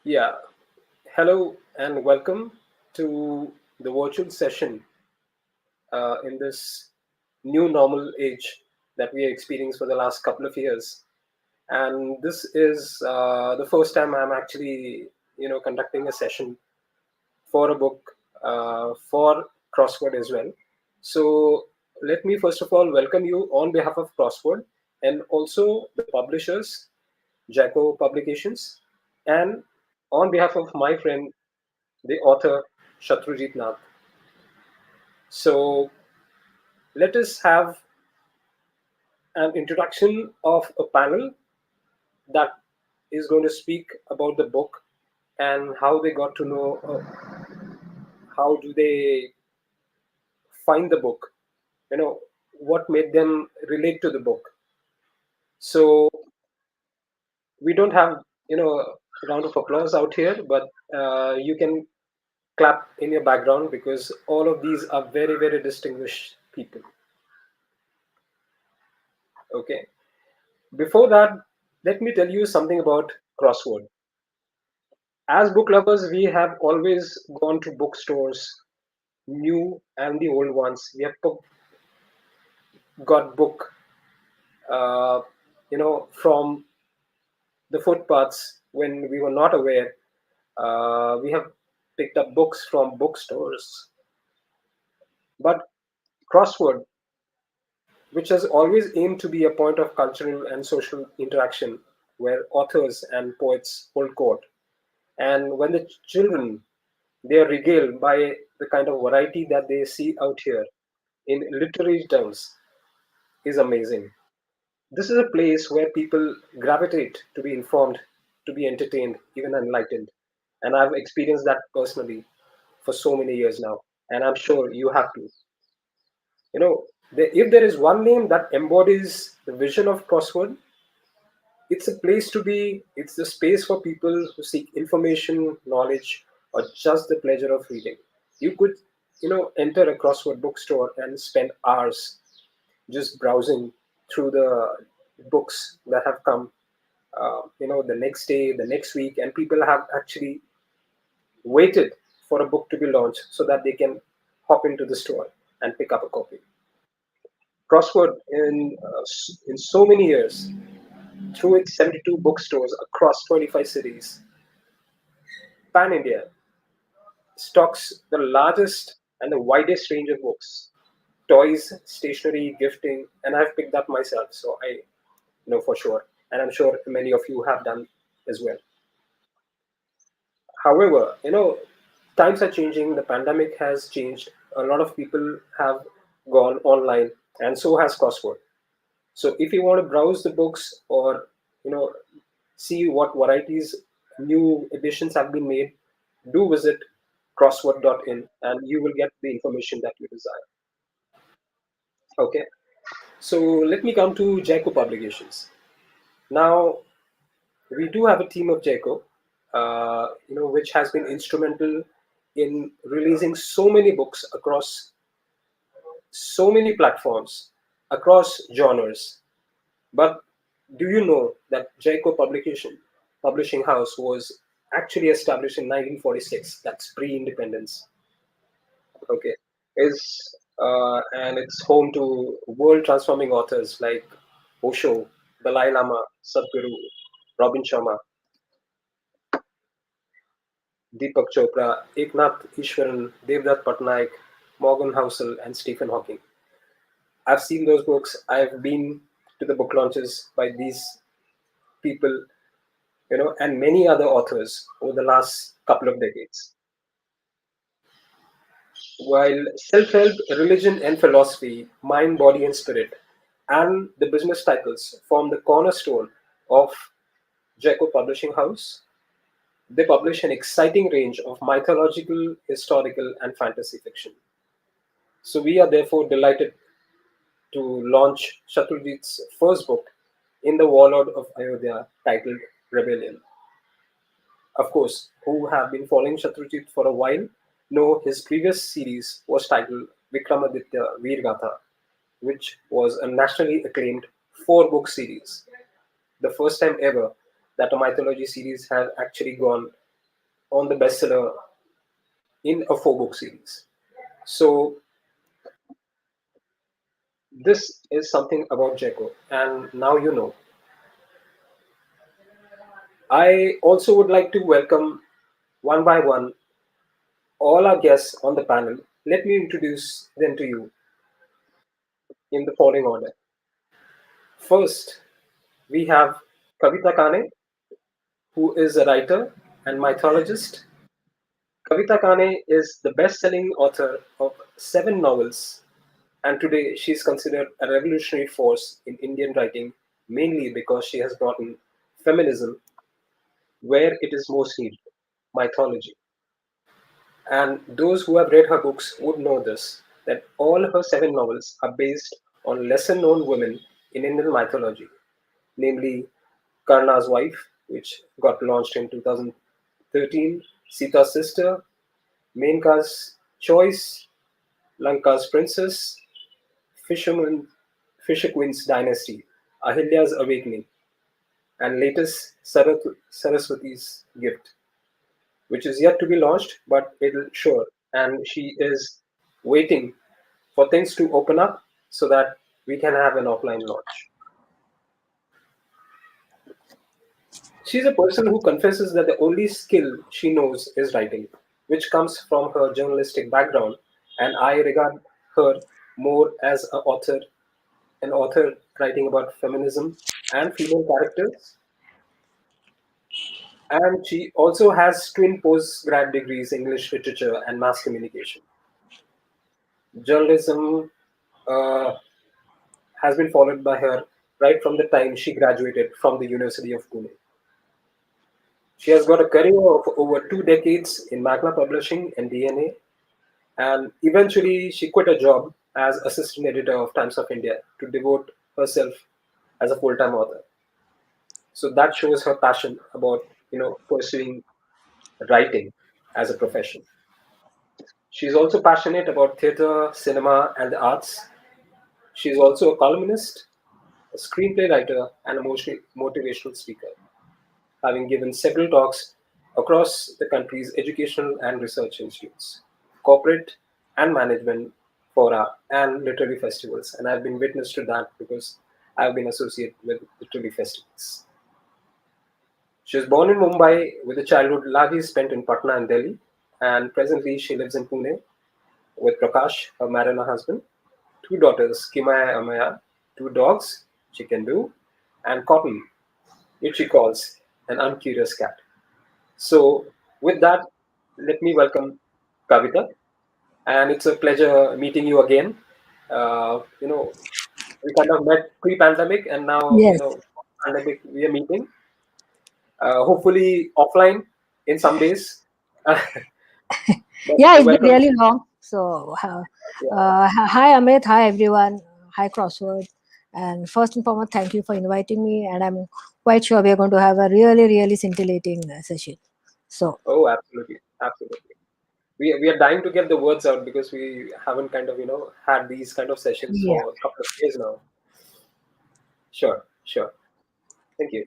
Yeah, hello and welcome to the virtual session in this new normal age that we are experiencing for the last couple of years. And this is the first time I'm actually, conducting a session for a book for Crossword as well. So let me first of all welcome you on behalf of Crossword and also the publishers, Jaico Publications, and on behalf of my friend the author Shatrujeet Nath. So let us have an introduction of a panel that is going to speak about the book and how they got to know, how do they find the book, what made them relate to the book. So we don't have, a round of applause out here, but you can clap in your background because all of these are very, very distinguished people. Okay. Before that, let me tell you something about Crossword. As book lovers, we have always gone to bookstores, new and the old ones. We have got book, from the footpaths when we were not aware. We have picked up books from bookstores. But Crossword, which has always aimed to be a point of cultural and social interaction where authors and poets hold court, and when the children they are regaled by the kind of variety that they see out here in literary terms is amazing. This is a place where people gravitate to be informed, to be entertained, even enlightened. And I've experienced that personally for so many years now. And I'm sure you have to. If there is one name that embodies the vision of Crossword, it's a place to be, it's the space for people who seek information, knowledge, or just the pleasure of reading. You could, enter a Crossword bookstore and spend hours just browsing through the books that have come, the next day, the next week, and people have actually waited for a book to be launched so that they can hop into the store and pick up a copy. Crossword, in so many years, through its 72 bookstores across 25 cities, pan India, stocks the largest and the widest range of books, toys, stationery, gifting, and I've picked up myself, so I know for sure, and I'm sure many of you have done as well. However, times are changing. The pandemic has changed. A lot of people have gone online, and so has Crossword. So if you want to browse the books or you know see what varieties, new editions have been made, do visit crossword.in and you will get the information that you desire. Okay, so let me come to Jaico Publications. Now we do have a team of Jaico, which has been instrumental in releasing so many books across so many platforms, across genres. But do you know that Jaico Publishing House was actually established in 1946? That's pre-independence. Okay, is and it's home to world-transforming authors like Osho, Dalai Lama, Sadhguru, Robin Sharma, Deepak Chopra, Eknath Ishwaran, Devdutt Patnaik, Morgan Housel, and Stephen Hawking. I've seen those books. I've been to the book launches by these people, and many other authors over the last couple of decades. While self help, religion and philosophy, mind, body, and spirit, and the business titles form the cornerstone of Jaico Publishing House, they publish an exciting range of mythological, historical, and fantasy fiction. So, we are therefore delighted to launch Shatrujit's first book in the Warlord of Ayodhya titled Rebellion. Of course, who have been following Shatrujit for a while know his previous series was titled Vikramaditya Veergatha, which was a nationally acclaimed four-book series. The first time ever that a mythology series has actually gone on the bestseller in a four-book series. So this is something about Jaico, and now you know. I also would like to welcome one by one all our guests on the panel. Let me introduce them to you in the following order. First, we have Kavita Khani, who is a writer and mythologist. Kavita Khani is the best-selling author of seven novels, and today she is considered a revolutionary force in Indian writing, mainly because she has brought in feminism where it is most needed, mythology. And those who have read her books would know this, that all her seven novels are based on lesser known women in Indian mythology, namely Karna's wife, which got launched in 2013, Sita's sister, Menka's choice, Lanka's princess, Fisherman, Fisher Queen's dynasty, Ahilya's awakening, and latest Saraswati's gift, which is yet to be launched, but it'll sure. And she is waiting for things to open up so that we can have an offline launch. She's a person who confesses that the only skill she knows is writing, which comes from her journalistic background, and I regard her more as an author writing about feminism and female characters. And she also has twin postgrad degrees in English literature and mass communication. Journalism uh, has been followed by her right from the time she graduated from the University of Pune. She has got a career of over 2 decades in Magna Publishing and DNA, and eventually she quit her job as assistant editor of Times of India to devote herself as a full-time author. So that shows her passion about pursuing writing as a profession. She's also passionate about theater, cinema, and the arts. She's also a columnist, a screenplay writer, and a motivational speaker, having given several talks across the country's educational and research institutes, corporate and management fora, and literary festivals. And I've been witness to that because I've been associated with literary festivals. She was born in Mumbai with a childhood largely spent in Patna and Delhi, and presently she lives in Pune with Prakash, her married husband, two daughters, Kimaya and Amaya, two dogs, Chicken Boo, and Cotton, which she calls an uncurious cat. So, with that, let me welcome Kavita, and it's a pleasure meeting you again. We kind of met pre-pandemic, and now Yes. pandemic we are meeting. Hopefully offline in some days. But Yeah, it's been welcome. really long. So, Yeah. hi Amit, hi everyone, hi Crossword. And first and foremost, thank you for inviting me. And I'm quite sure we are going to have a really, really scintillating session. So, Oh, absolutely, absolutely. We are dying to get the words out because we haven't kind of had these kind of sessions yeah. for a couple of years now. Sure, sure. Thank you.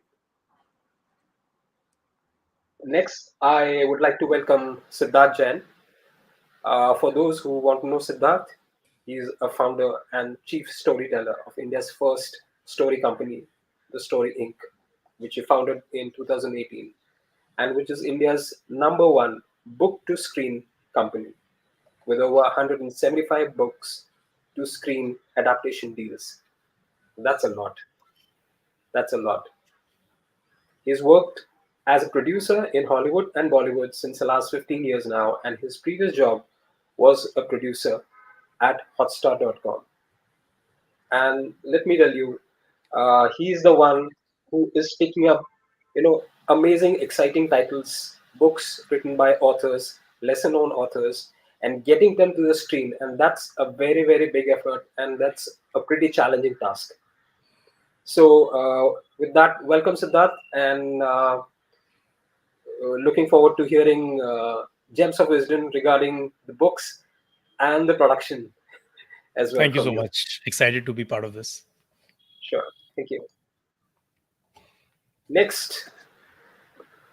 Next, I would like to welcome Siddharth Jain. For those who want to know Siddharth, he is a founder and chief storyteller of India's first story company, The Story Inc., which he founded in 2018, and which is India's number one book to screen company with over 175 books to screen adaptation deals. That's a lot. That's a lot. He's worked as a producer in Hollywood and Bollywood since the last 15 years now, and his previous job was a producer at Hotstar.com. And let me tell you, he's the one who is picking up, amazing, exciting titles, books written by authors, lesser known authors, and getting them to the screen. And that's a very, very big effort, and that's a pretty challenging task. So, with that, welcome Siddharth, and looking forward to hearing gems of wisdom regarding the books and the production as well Thank you from so you. much. Excited to be part of this. Sure. Thank you. Next,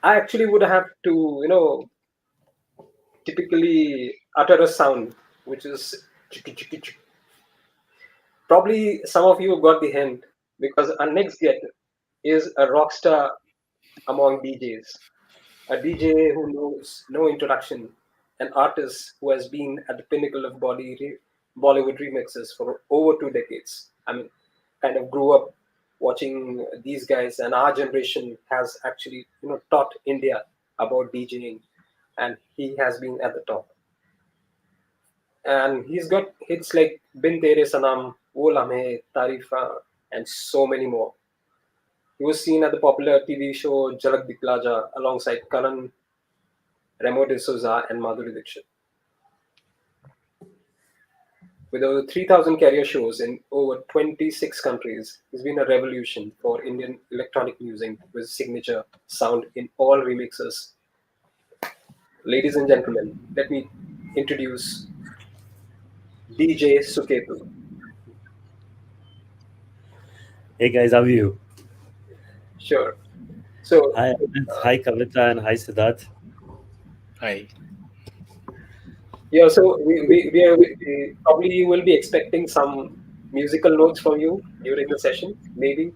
I actually would have to, typically utter a sound which is chiki chiki chiki. Probably some of you got the hint because our next guest is a rock star among DJs, a DJ who knows no introduction, an artist who has been at the pinnacle of Bollywood remixes for over 2 decades. I mean, kind of grew up watching these guys, and our generation has actually taught India about DJing, and he has been at the top. And he's got hits like Bin Tere Sanam, Wo Lamhe, Tarifa, and so many more. He was seen at the popular TV show Jalak Diklaja alongside Karan, Remo de Souza, and Madhuri Dixit. With over 3,000 career shows in over 26 countries, he's been a revolution for Indian electronic music with signature sound in all remixes. Ladies and gentlemen, let me introduce DJ Suketu. Hey guys, how are you? Sure. So, Hi, Amit. Hi Kavita, and hi Siddharth. Hi. yeah, so we probably will be expecting some musical notes from you during the session, maybe.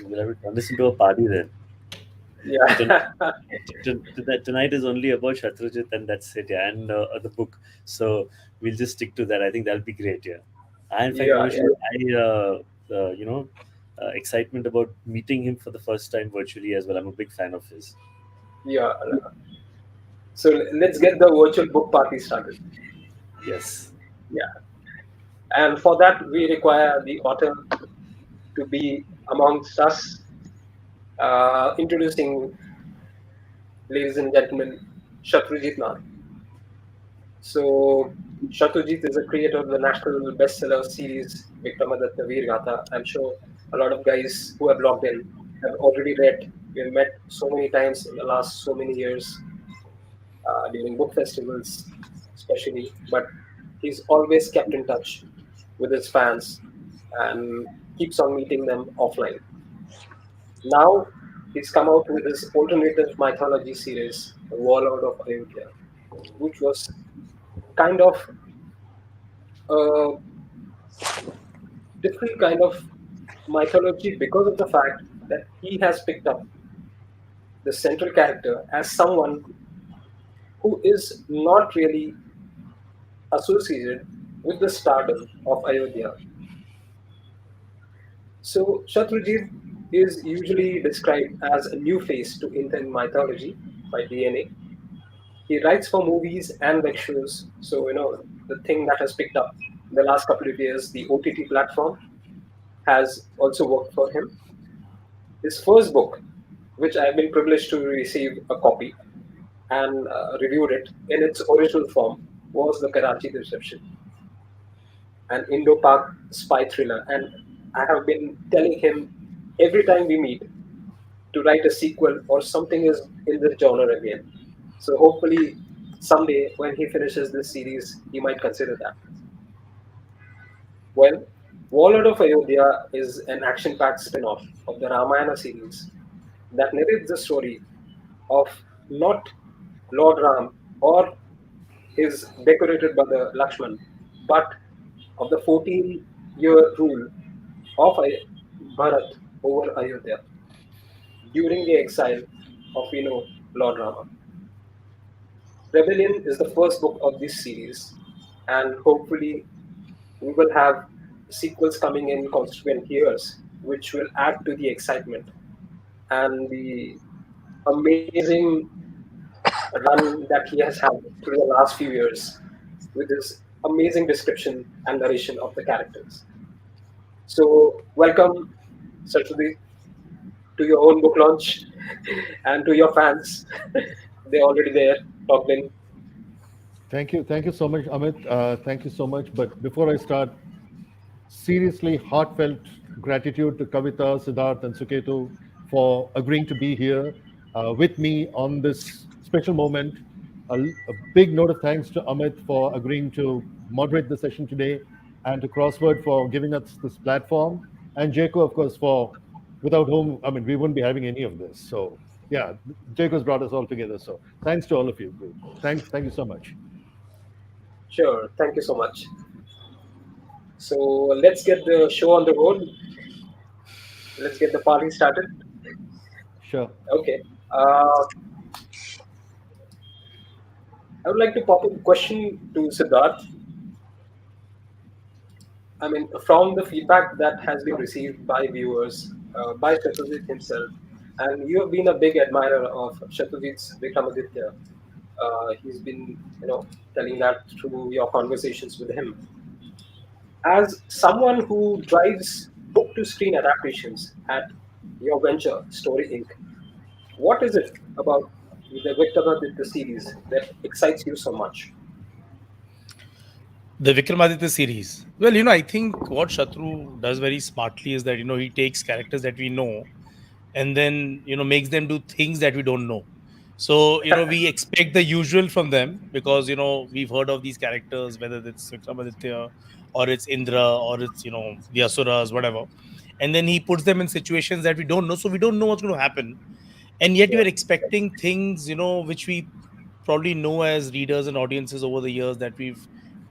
We'll have to turn this into a party then. Ton- Yeah, Tonight is only about Shatrujeet, and that's it, yeah, and the book. So we'll just stick to that. I think that'll be great, yeah. And in fact, I yeah, want to yeah, share excitement about meeting him for the first time virtually as well. I'm a big fan of his. yeah. So let's get the virtual book party started. Yes. Yeah, and for that we require the author to be amongst us. Introducing, ladies and gentlemen, Shatrujeet Nath. So Shatrujeet is a creator of the national bestseller series Vikramadatha Veer Gatha. I'm sure a lot of guys who have logged in have already read. We've met so many times in the last so many years during book festivals, especially. But he's always kept in touch with his fans and keeps on meeting them offline. Now he's come out with his alternative mythology series, The Warlord of Ayodhya, which was kind of a different kind of mythology because of the fact that he has picked up the central character as someone who is not really associated with the stardom of Ayodhya. So Shatrujit is usually described as a new face to Indian mythology by DNA. He writes for movies and web shows. So the thing that has picked up in the last couple of years, the OTT platform has also worked for him. His first book, which I've been privileged to receive a copy and reviewed it in its original form, was The Karachi Reception, an Indo-Pak spy thriller. And I have been telling him every time we meet to write a sequel or something is in this genre again. So hopefully someday when he finishes this series, he might consider that. Well, Warlord of Ayodhya is an action-packed spin-off of the Ramayana series that narrates the story of not Lord Ram or his decorated brother Lakshman, but of the 14-year rule of Bharat over Ayodhya during the exile of Lord Rama. Rebellion is the first book of this series, and hopefully we will have sequels coming in consequent years, which will add to the excitement and the amazing run that he has had through the last few years with his amazing description and narration of the characters. So, welcome, Saraswati, to your own book launch and to your fans. They're already there, logged in. Thank you so much, Amit. Thank you so much. But before I start, seriously heartfelt gratitude to Kavita, Siddharth, and Suketu for agreeing to be here with me on this special moment. A big note of thanks to Amit for agreeing to moderate the session today, and to Crossword for giving us this platform, and Jaico, of course, for without whom, I mean, we wouldn't be having any of this. So Yeah, Jaico's brought us all together. So thanks to all of you. Thank you so much. Sure. Thank you so much. So let's get the show on the road. Let's get the party started. Sure. Okay. I would like to pop a question to Siddharth. I mean, from the feedback that has been received by viewers, by Shatrujeet himself, and you have been a big admirer of Shatrujeet's Vikramaditya. He's been, telling that through your conversations with him. As someone who drives book-to-screen adaptations at your venture, Story Inc., what is it about the Vikramaditya series that excites you so much? The Vikramaditya series. Well, I think what Shatru does very smartly is that, he takes characters that we know and then, makes them do things that we don't know. So, we expect the usual from them because, we've heard of these characters, whether it's Vikramaditya or it's Indra or it's, the Asuras, whatever. And then he puts them in situations that we don't know. So we don't know what's going to happen. And yet Yeah, we're expecting things, which we probably know as readers and audiences over the years that we've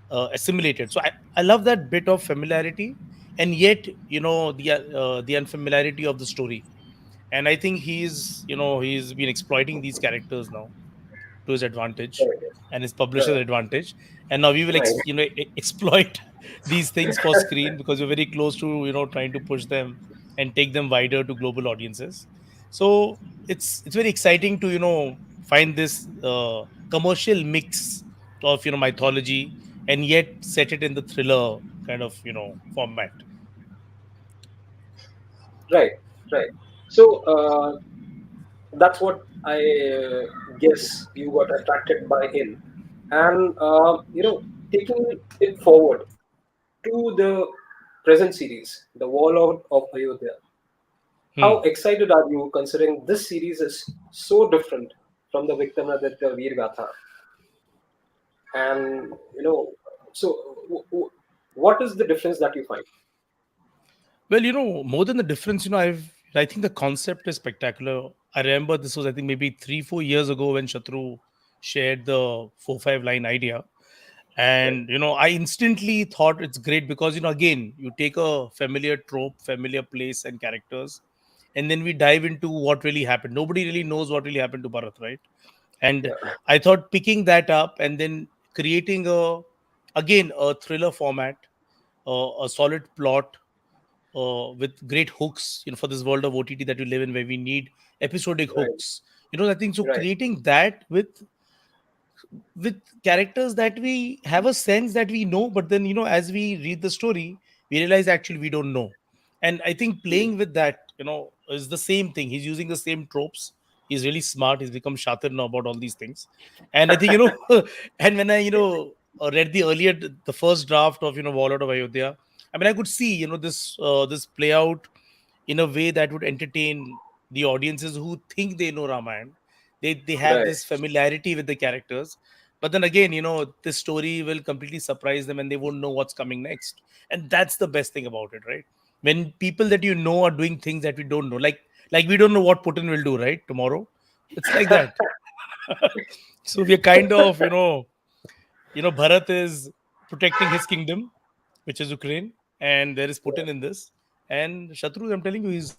assimilated. So I love that bit of familiarity, and yet the unfamiliarity of the story. And I think he's been exploiting these characters now to his advantage right, and his publisher's right, advantage. And now we will right, exploit these things for screen because we're very close to trying to push them and take them wider to global audiences. So it's very exciting to find this commercial mix of mythology and yet set it in the thriller kind of format. right, right. So that's what I guess you got attracted by him, and taking it forward to the present series, the Warlord of Ayodhya. Hmm. How excited are you considering this series is so different from the Vikramaditya Veer Gatha? And so what is the difference that you find? Well, more than the difference, I think the concept is spectacular. I remember this was, I think, maybe 3-4 years ago when Shatru shared the 4-5 line idea. Right, And, I instantly thought it's great because, again, you take a familiar trope, familiar place and characters, and then we dive into what really happened. Nobody really knows what really happened to Bharat, right? And yeah, I thought picking that up and then creating again, a thriller format, a solid plot, with great hooks, for this world of OTT that we live in, where we need episodic right, hooks. I think so. right, Creating that with characters that we have a sense that we know, but then as we read the story, we realize actually we don't know. And I think hmm, playing with that, is the same thing. He's using the same tropes. He's really smart. He's become shatir now about all these things. And I think and when I read the first draft of Warlord of Ayodhya, I mean, I could see this play out in a way that would entertain the audiences who think they know Ramayana. They have right, this familiarity with the characters, but then again, this story will completely surprise them and they won't know what's coming next. And that's the best thing about it, right? When people that are doing things that we don't know, like we don't know what Putin will do, right, tomorrow. It's like that. So we're kind of Bharat is protecting his kingdom, which is Ukraine, and there is Putin in this. And Shatru, I'm telling you, he's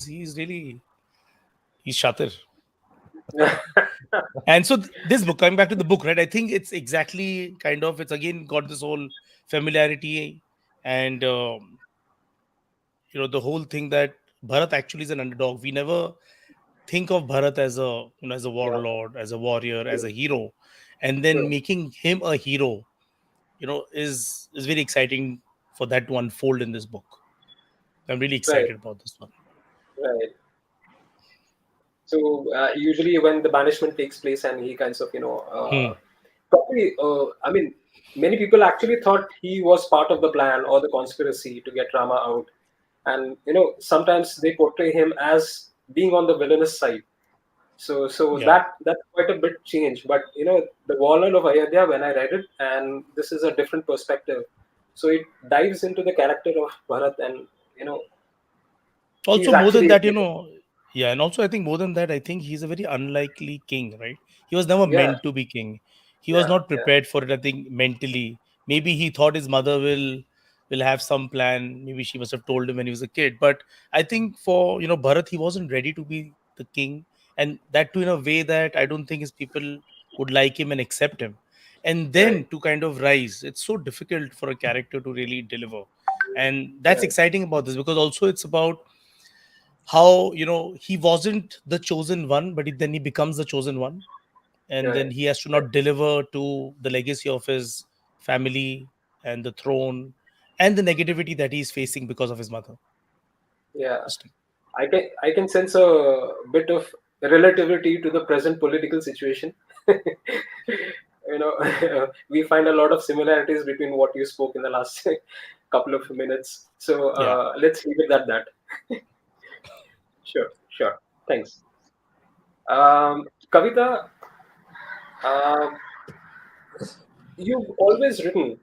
shatir. yeah. And so this book, coming back to the book, right? I think it's exactly it's again got this whole familiarity and the whole thing that Bharat actually is an underdog. We never think of Bharat as a as a Yeah, warlord, as a warrior, as true, a hero, and then true, making him a hero, is very exciting for that to unfold in this book. I'm really right, excited about this one. right. So usually when the banishment takes place and he kinds of Hmm. probably I mean many people actually thought he was part of the plan or the conspiracy to get Rama out, and sometimes they portray him as being on the villainous side. So Yeah. that's quite a bit change. But the Warlord of Ayodhya, when I read it, and this is a different perspective. So it dives into the character of Bharat, and you know Also, he's more than actually that, Yeah, and also I think more than that, I think he's a very unlikely king, right? He was never Yeah, meant to be king. He was yeah, not yeah, prepared for it, I think, mentally. Maybe he thought his mother will have some plan. Maybe she must have told him when he was a kid. But I think for Bharat, he wasn't ready to be the king. And that too in a way that I don't think his people would like him and accept him. And right, then to kind of rise, it's so difficult for a character to really deliver. And that's right, exciting about this because also it's about how he wasn't the chosen one, but then he becomes the chosen one, and then right, he has to right. not deliver to the legacy of his family and the throne and the negativity that he's facing because of his mother. Yeah. Interesting. I can sense a bit of relativity to the present political situation. We find a lot of similarities between what you spoke in the last couple of minutes. So Yeah. let's leave it at that. Sure, sure. Thanks. Kavita, um, you've always written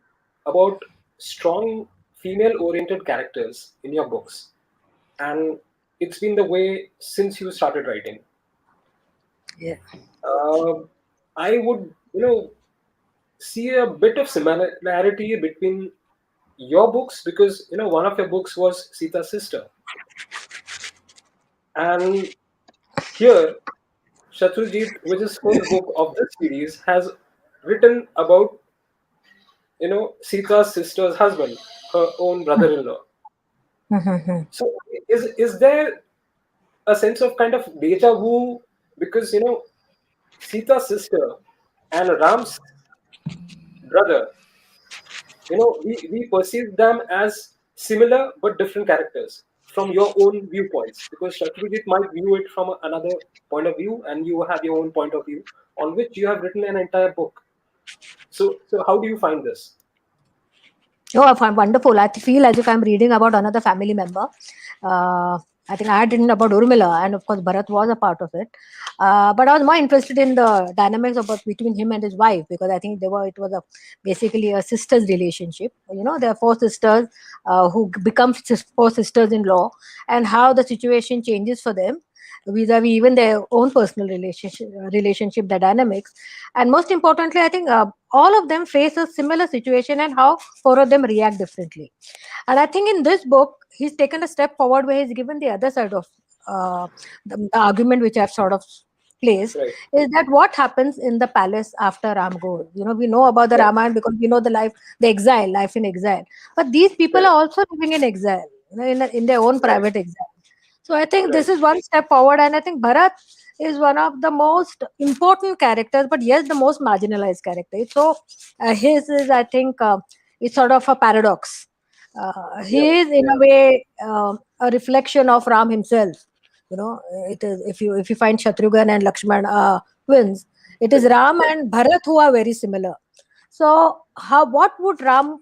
about strong female-oriented characters in your books, and it's been the way since you started writing. Yeah. Uh, I would, see a bit of similarity between your books because one of your books was Sita's sister, and here Shatrujeet, which is first book of this series, has written about Sita's sister's husband, her own brother-in-law. So is there a sense of kind of deja vu because Sita's sister and Ram's brother, we perceive them as similar but different characters from your own viewpoints because Shatrujit might view it from another point of view and you have your own point of view on which you have written an entire book. So how do you find this? Oh, I find wonderful. I feel as if I'm reading about another family member. Uh, I think I had written about Urmila, and of course, Bharat was a part of it. But I was more interested in the dynamics about between him and his wife because I think they were it was a basically a sisters relationship. There are four sisters who become four sisters-in-law, and how the situation changes for them vis-a-vis even their own personal relationship, the dynamics, and most importantly, I think all of them face a similar situation and how four of them react differently. And I think in this book, he's taken a step forward where he's given the other side of the argument which I've sort of placed Right. is that what happens in the palace after Ram goes. We know about the Yeah. Ramayana because we know the exile, life in exile. But these people Right. are also living in exile, in their own Right. private exile. So I think this Right. is one step forward, and I think Bharat is one of the most important characters, but yes, the most marginalized character. So his is, I think, it's sort of a paradox. Yeah. He is in Yeah. a way a reflection of Ram himself. It is if you find Shatrughan and Lakshman twins, it is Ram and Bharat who are very similar. So how what would Ram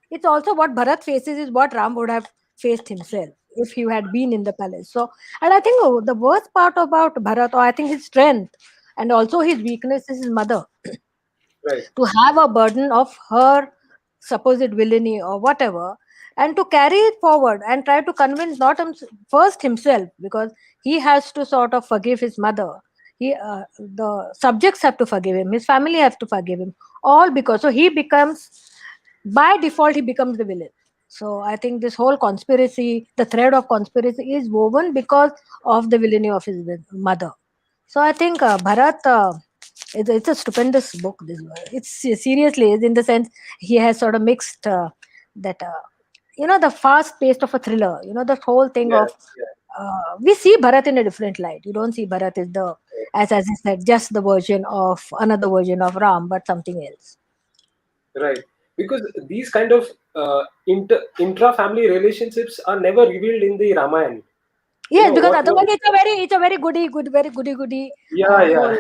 it's also what Bharat faces is what Ram would have faced himself if he had been in the palace. So, and I think the worst part about Bharat, or I think his strength and also his weakness, is his mother. Right. To have a burden of her supposed villainy or whatever, and to carry it forward and try to convince not first himself, because he has to sort of forgive his mother. The subjects have to forgive him, his family have to forgive him, all because so he becomes by default he becomes the villain. So I think this whole conspiracy, the thread of conspiracy, is woven because of the villainy of his mother. So I think Bharat, it's a stupendous book. This one, it's seriously is in the sense he has sort of mixed that the fast pace of a thriller. The whole thing Yeah. of we see Bharat in a different light. You don't see Bharat as as I said, just the version of another version of Ram, but something else. Right. Because these kind of intra-family relationships are never revealed in the Ramayana. Yes, because What otherwise is it's a very very goody yeah, whole yeah.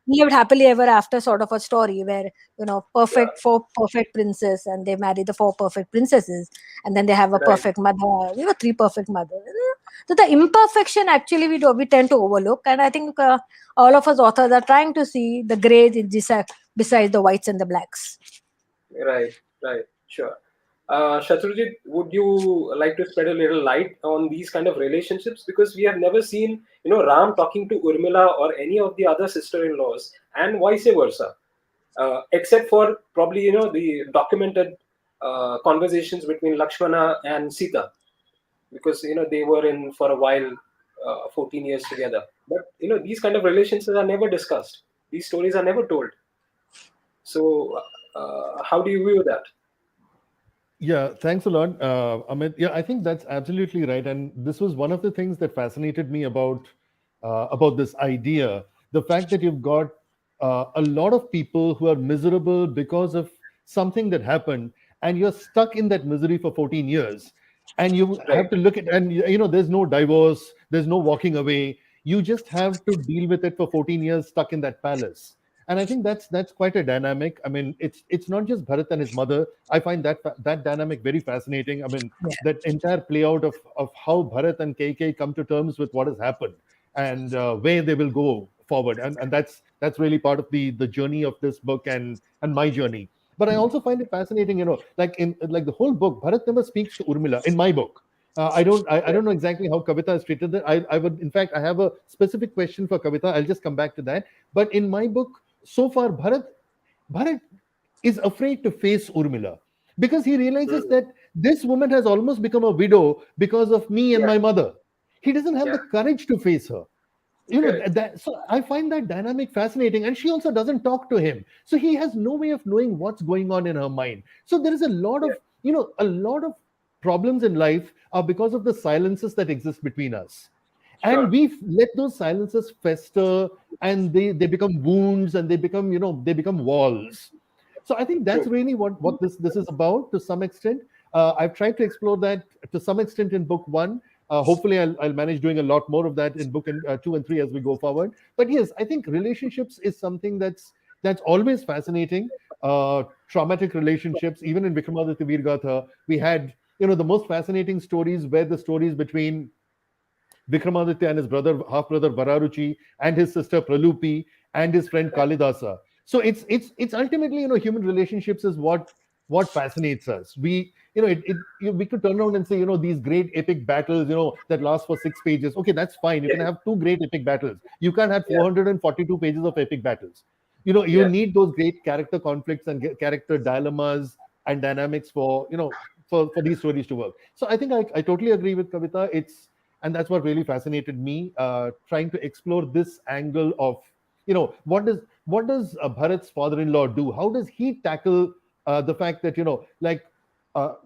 lived happily ever after sort of a story where Yeah. perfect four perfect princes, and they marry the four perfect princesses, and then they have a Right. perfect mother, three perfect mothers. So the imperfection actually we tend to overlook, and I think all of us authors are trying to see the grays besides the whites and the blacks. Right. Right. Sure. Shatrujit, would you like to spread a little light on these kind of relationships? Because we have never seen, Ram talking to Urmila or any of the other sister-in-laws, and vice versa, except for probably the documented conversations between Lakshmana and Sita, because they were in for a while, 14 years together. But these kind of relationships are never discussed. These stories are never told. So, how do you view that? Yeah, thanks a lot, Amit. Yeah, I think that's absolutely right, and this was one of the things that fascinated me about this idea. The fact that you've got a lot of people who are miserable because of something that happened, and you're stuck in that misery for 14 years, and you Right. have to look at, and there's no divorce, there's no walking away. You just have to deal with it for 14 years, stuck in that palace. And I think that's quite a dynamic. I mean, it's not just Bharat and his mother. I find that dynamic very fascinating. I mean, that entire play out of how Bharat and Kekeya come to terms with what has happened, and where they will go forward. And that's really part of the journey of this book, and my journey. But I also find it fascinating, like the whole book, Bharat never speaks to Urmila in my book. I don't know exactly how Kavita has treated it. I would, in fact, I have a specific question for Kavita. I'll just come back to that. But in my book, so far, Bharat is afraid to face Urmila because he realizes Mm. that this woman has almost become a widow because of me and Yeah. my mother. He doesn't have Yeah. the courage to face her. Correct. So I find that dynamic fascinating, and she also doesn't talk to him, so he has no way of knowing what's going on in her mind. So there is a lot Yeah. of a lot of problems in life are because of the silences that exist between us, and Sure. we let those silences fester, and they become wounds, and they become walls. So I think that's True. really what this is about to some extent. I've tried to explore that to some extent in book one. Hopefully I'll manage doing a lot more of that in book two and three as we go forward. But yes, I think relationships is something that's always fascinating. Traumatic relationships, even in Vikramaditya Veergatha, we had the most fascinating stories were the stories between Vikramaditya and his brother, half brother Vararuchi, and his sister Pralupi, and his friend Right. Kalidasa. So it's ultimately, human relationships is what fascinates us. We could turn around and say, these great epic battles, that last for 6 pages. Okay, that's fine. You Yeah. can have two great epic battles. You can't have Yeah. 442 pages of epic battles. You Yeah. need those great character conflicts and character dilemmas and dynamics for these stories to work. So I think I totally agree with Kavita. And that's what really fascinated me, trying to explore this angle of what does Bharat's father-in-law do? How does he tackle the fact that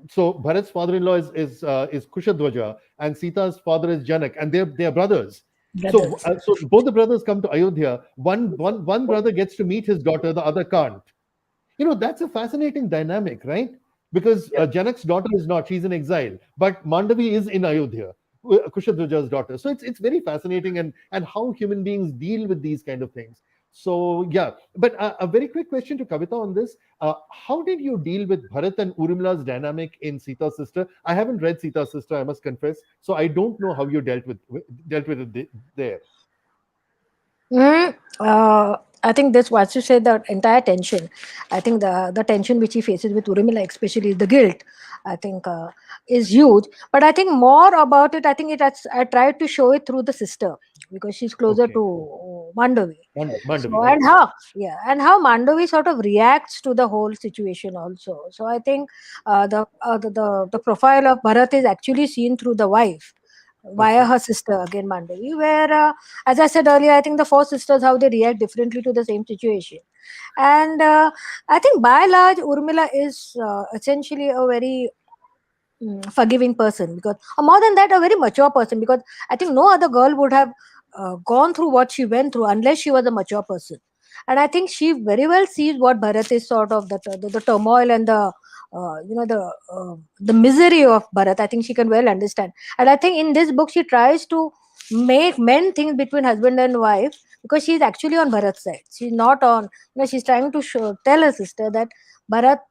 so Bharat's father-in-law is Kushadwaja, and Sita's father is Janak, and they're brothers. So Brothers. so both the brothers come to Ayodhya. One brother gets to meet his daughter, the other can't. That's a fascinating dynamic, right? Because Yeah. Janak's daughter is not; she's in exile, but Mandavi is in Ayodhya, Kushadwaja's daughter. So it's very fascinating, and how human beings deal with these kind of things. So yeah, but a very quick question to Kavita on this: how did you deal with Bharat and Urmila's dynamic in Sita's Sister? I haven't read Sita's Sister, I must confess, so I don't know how you dealt with it there. Mm, I think this, once you say the entire tension, I think the tension which he faces with Urmila, especially the guilt, I think is huge. But I think more about it, I think I tried to show it through the sister because she's closer Okay, to Mandavi. Mandavi, So, and yes, how, yeah, and how Mandavi sort of reacts to the whole situation also. So I think the profile of Bharat is actually seen through the wife via okay, her sister again, Mandavi, where as I said earlier, I think the four sisters, how they react differently to the same situation. And I think by and large, Urmila is essentially a very forgiving person, because, or more than that, a very mature person, because I think no other girl would have gone through what she went through unless she was a mature person. And I think she very well sees what Bharat is sort of the turmoil and the misery of Bharat. I think she can well understand. And I think in this book she tries to make men think between husband and wife, because she's actually on Bharat's side. She's not on, she's trying to tell her sister that Bharat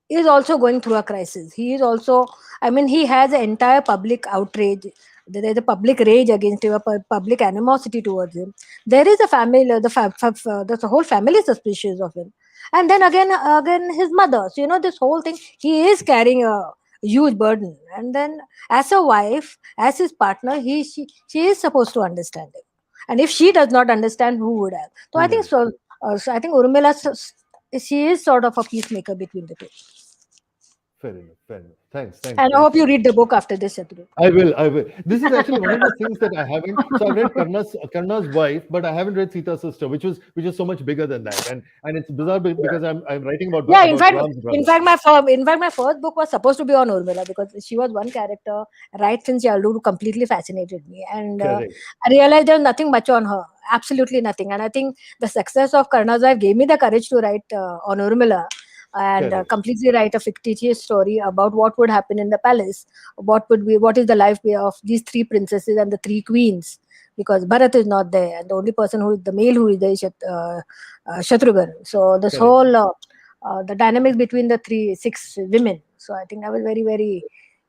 is also going through a crisis. He is also, I mean, he has an entire public outrage. There is a public rage against him, a public animosity towards him. There is a family, there's a whole family suspicious of him. and then again his mother. So this whole thing, he is carrying a huge burden, and then as a wife, as his partner, she is supposed to understand him, and if she does not understand, who would have? So I think Hmm. so. So I think Urmila, she is sort of a peacemaker between the two. Fair enough. Fair enough. Thanks. Thanks. And I Thanks hope so you much. read the book after this, Shatru. I will. I will. This is actually one of the things that I haven't. So I've read Karna's wife, but I haven't read Sita's sister, which is so much bigger than that. And it's bizarre because I'm writing Yeah, about Ram's in brother. fact, my first book was supposed to be on Urmila because she was one character right since childhood who completely fascinated me, and Correct. I realized there's nothing much on her, absolutely nothing. And I think the success of Karna's Wife gave me the courage to write on Urmila and Correct. completely write a fictitious story about what would happen in the palace, what is the life of these three princesses and the three queens. Because Bharat is not there, and the only person who is the male who is there is Shatrughan. So this Correct. whole the dynamics between the six women. So I think I was very, very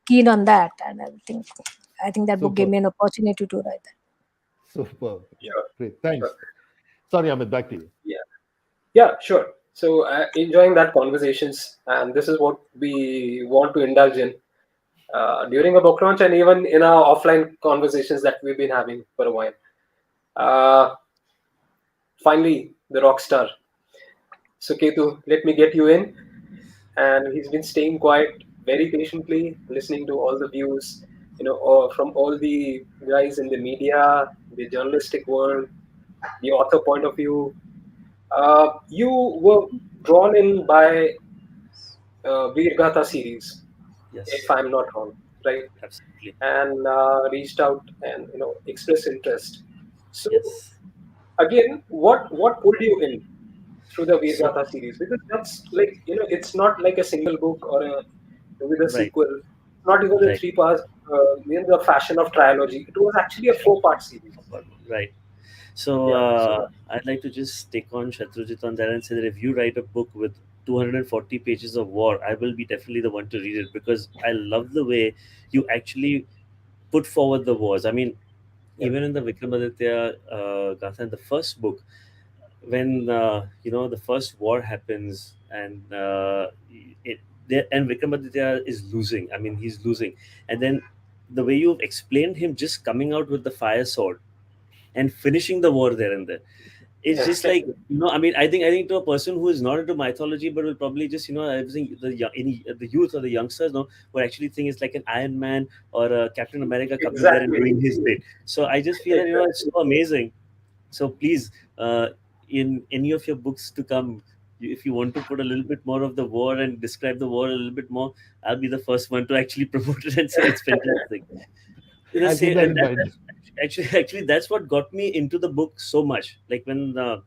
keen on that, and I think that book gave Super. me an opportunity to write that. Super. Yeah. Sure, Great. sure. Thanks. Sorry, Amit. Back to you. Yeah, yeah, sure. So enjoying that conversations, and this is what we want to indulge in during a book launch and even in our offline conversations that we've been having for a while. Uh, Finally, the rock star. So Ketu, let me get you in. And he's been staying quiet very patiently, listening to all the views, from all the guys in the media, the journalistic world, the author point of view. You were drawn in by Virgatha series, if Yes, I'm not wrong, right? absolutely. And reached out and expressed interest. So Yes. again, what pulled you in through the So, Virgatha series? Because that's like it's not like a single book or with a right, sequel. Not even the right. three parts in the fashion of trilogy. It was actually a four-part series. Right. So Yeah. So I'd like to just take on Shatrujit on that and say that if you write a book with 240 pages of war, I will be definitely the one to read it because I love the way you actually put forward the wars. I mean, yeah, even in the Vikramaditya Gatha in the first book, when the first war happens and it and Vikramaditya is losing. I mean, he's losing, and then the way you've explained him just coming out with the fire sword and finishing the war there and there. It's yeah, just like I mean, I think to a person who is not into mythology, but will probably just everything the youth or the youngsters who actually think it's like an Iron Man or a Captain America coming there and exactly, doing his bit. So I just feel that it's exactly. so amazing. So please, in any of your books to come, if you want to put a little bit more of the war and describe the war a little bit more, I'll be the first one to actually promote it and say it's fantastic. I'll keep that And in mind. actually that's what got me into the book so much. Like when the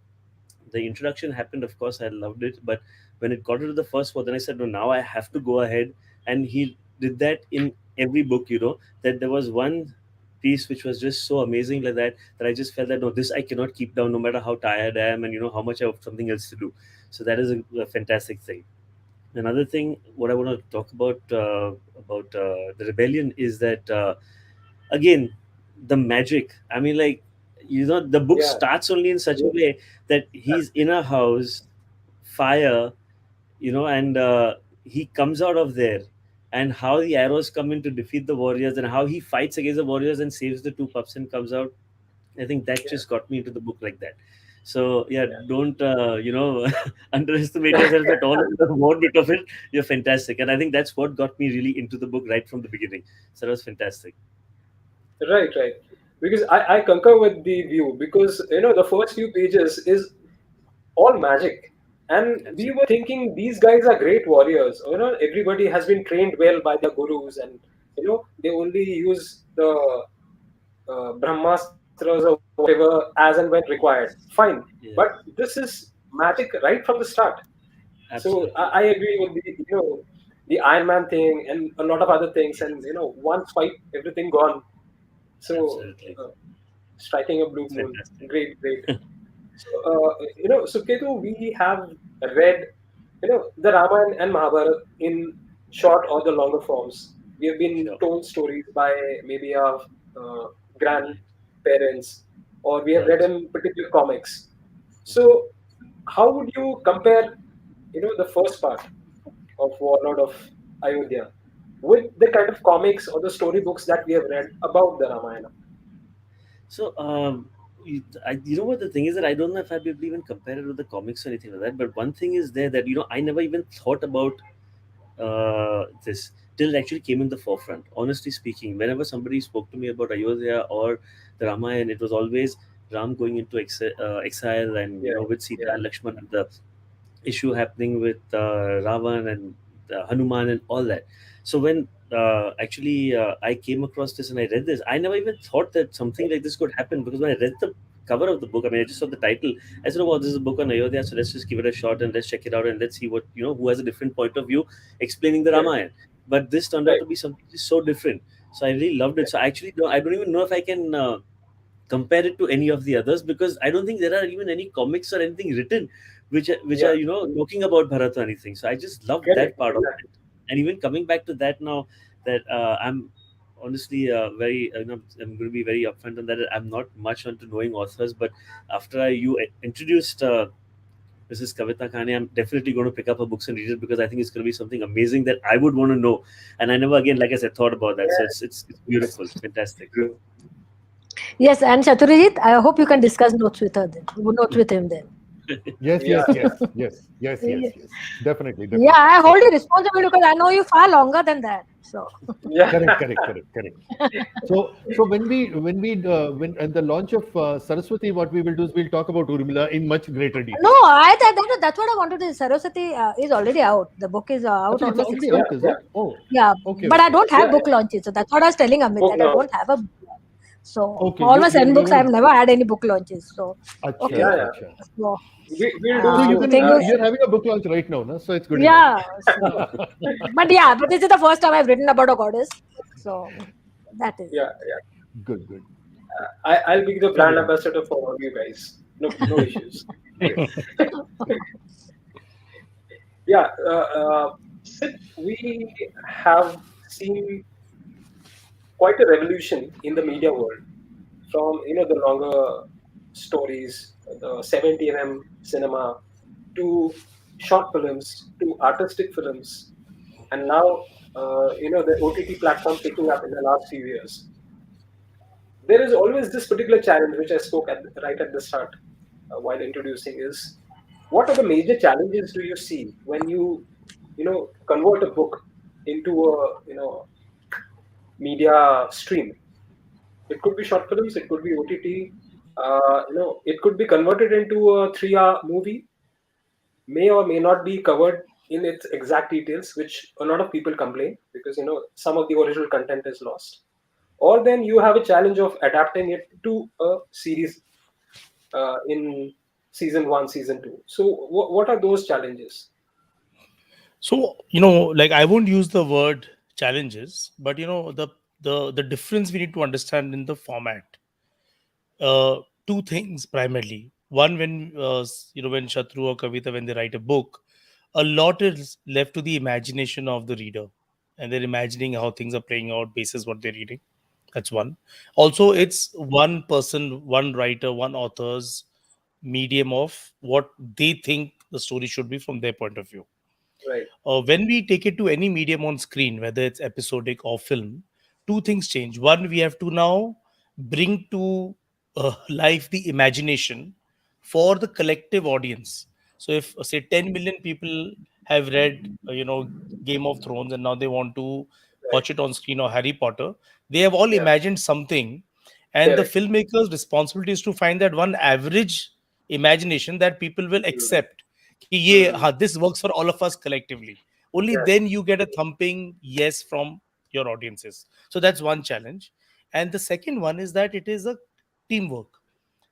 introduction happened, of course I loved it, but when it got into the first one, then I said, no, now I have to go ahead. And he did that in every book, that there was one piece which was just so amazing like that I just felt that no, this I cannot keep down no matter how tired I am and how much I have something else to do. So that is a fantastic thing. Another thing what I want to talk about the rebellion is that again, the magic. I mean, like, the book Yeah, starts only in such a way that he's in a house, fire, and he comes out of there, and how the arrows come in to defeat the warriors, and how he fights against the warriors and saves the two pups and comes out. I think that yeah, just got me into the book like that. So yeah, yeah. don't underestimate yourself at all. The more bit of it, you're fantastic, and I think that's what got me really into the book right from the beginning. So that was fantastic. Right, right. Because I concur with the view because the first few pages is all magic. And we were Absolutely. thinking these guys are great warriors. Everybody has been trained well by their gurus, and they only use the Brahmastras or whatever as and when required. Fine, Yeah, but this is magic right from the start. So I, absolutely. I agree with the Iron Man thing and a lot of other things, and one swipe, everything gone. So Absolutely. striking a blue moon, Fantastic. great, great. So, so Ketu, we have read, the Ramayana and Mahabharata in short or the longer forms. We have been Sure. told stories by maybe our grandparents, or we have read Right. in particular comics. So, how would you compare? the first part of Warlord of Ayodhya with the kind of comics or the storybooks that we have read about the Ramayana. So, you know what the thing is that I don't know if I'd be able to even compare it with the comics or anything like that. But one thing is there that I never even thought about this till it actually came in the forefront. Honestly speaking, whenever somebody spoke to me about Ayodhya or the Ramayana, it was always Ram going into exile, and Yeah, with Sita yeah, and Lakshman, and the issue happening with Ravan and Hanuman and all that. So when actually I came across this and I read this, I never even thought that something like this could happen, because when I read the cover of the book, I mean, I just saw the title. I said, "Oh, wow, this is a book on Ayodhya, so let's just give it a shot and let's check it out and let's see what who has a different point of view explaining the yeah, Ramayana." But this turned out right, to be something just so different. So I really loved it. yeah, So I don't even know if I can compare it to any of the others, because I don't think there are even any comics or anything written which yeah, are talking about Bharat or anything. So I just love that correct, part of exactly. it. And even coming back to that now, that I'm honestly very I'm going to be very upfront on that. I'm not much onto knowing authors, but after you introduced Mrs. Kavita Khani, I'm definitely going to pick up her books and read it, because I think it's going to be something amazing that I would want to know. And I never, again, like I said, thought about that. So Yeah, it's beautiful, fantastic. true. Yes, and Chaturajit, I hope you can discuss notes with her then. Notes with him then. Yes, Yeah, yes, yes, yes, yes, yes, Yeah, yes. Definitely, yeah, definitely, I hold you definitely. responsible because I know you far longer than that. So yeah, Correct, correct, correct, correct. So when at the launch of Saraswati, what we will do is we'll talk about Urmila in much greater no, detail. that's what I wanted to say. Saraswati is already out. The book is out So it's almost six already yeah, out, months. is yeah, it? Oh, Yeah, okay, but I okay, don't have yeah, book yeah. launches. So that's what I was telling Amit Book that I launch. don't have a book launch. So okay. all my seven You're books, gonna. I've never had any book launches. So Acha, okay. Yeah, acha, yeah. acha. So We'll do So you're the soon. thing gonna is, you're having a book launch right now, no? So it's good enough. yeah. So, but yeah, but this is the first time I've written about a goddess. So that is Yeah, it. yeah. Good, good. I'll be the brand Fabulous. ambassador for all you guys. No, no issues. Great. Yeah, Sid, we have seen quite a revolution in the media world from the longer stories, the 70 cinema, to short films, to artistic films, and now the OTT platform picking up in the last few years. There is always this particular challenge which I spoke right at the start while introducing is what are the major challenges do you see when you convert a book into a media stream. It could be short films, it could be OTT. It could be converted into a 3-hour movie, may or may not be covered in its exact details, which a lot of people complain because some of the original content is lost. Or then you have a challenge of adapting it to a series in season one, season two. So, what are those challenges? So, like I won't use the word challenges, but the difference we need to understand in the format. Two things primarily. One, when when Shatru or Kavita, when they write a book, a lot is left to the imagination of the reader, and they're imagining how things are playing out basis what they're reading. That's one. Also, it's one person, one writer, one author's medium of what they think the story should be from their point of view. Right, When we take it to any medium on screen, whether it's episodic or film, two things change. One, we have to now bring to life the imagination for the collective audience. So, if say 10 million people have read, Game of Thrones, and now they want to right, watch it on screen, or Harry Potter, they have all yeah, imagined something, and the correct. filmmaker's responsibility is to find that one average imagination that people will Mm, accept कि ये mm, हाँ this works for all of us collectively. Only yeah, then you get a thumping yes from your audiences. So that's one challenge. And the second one is that it is a teamwork.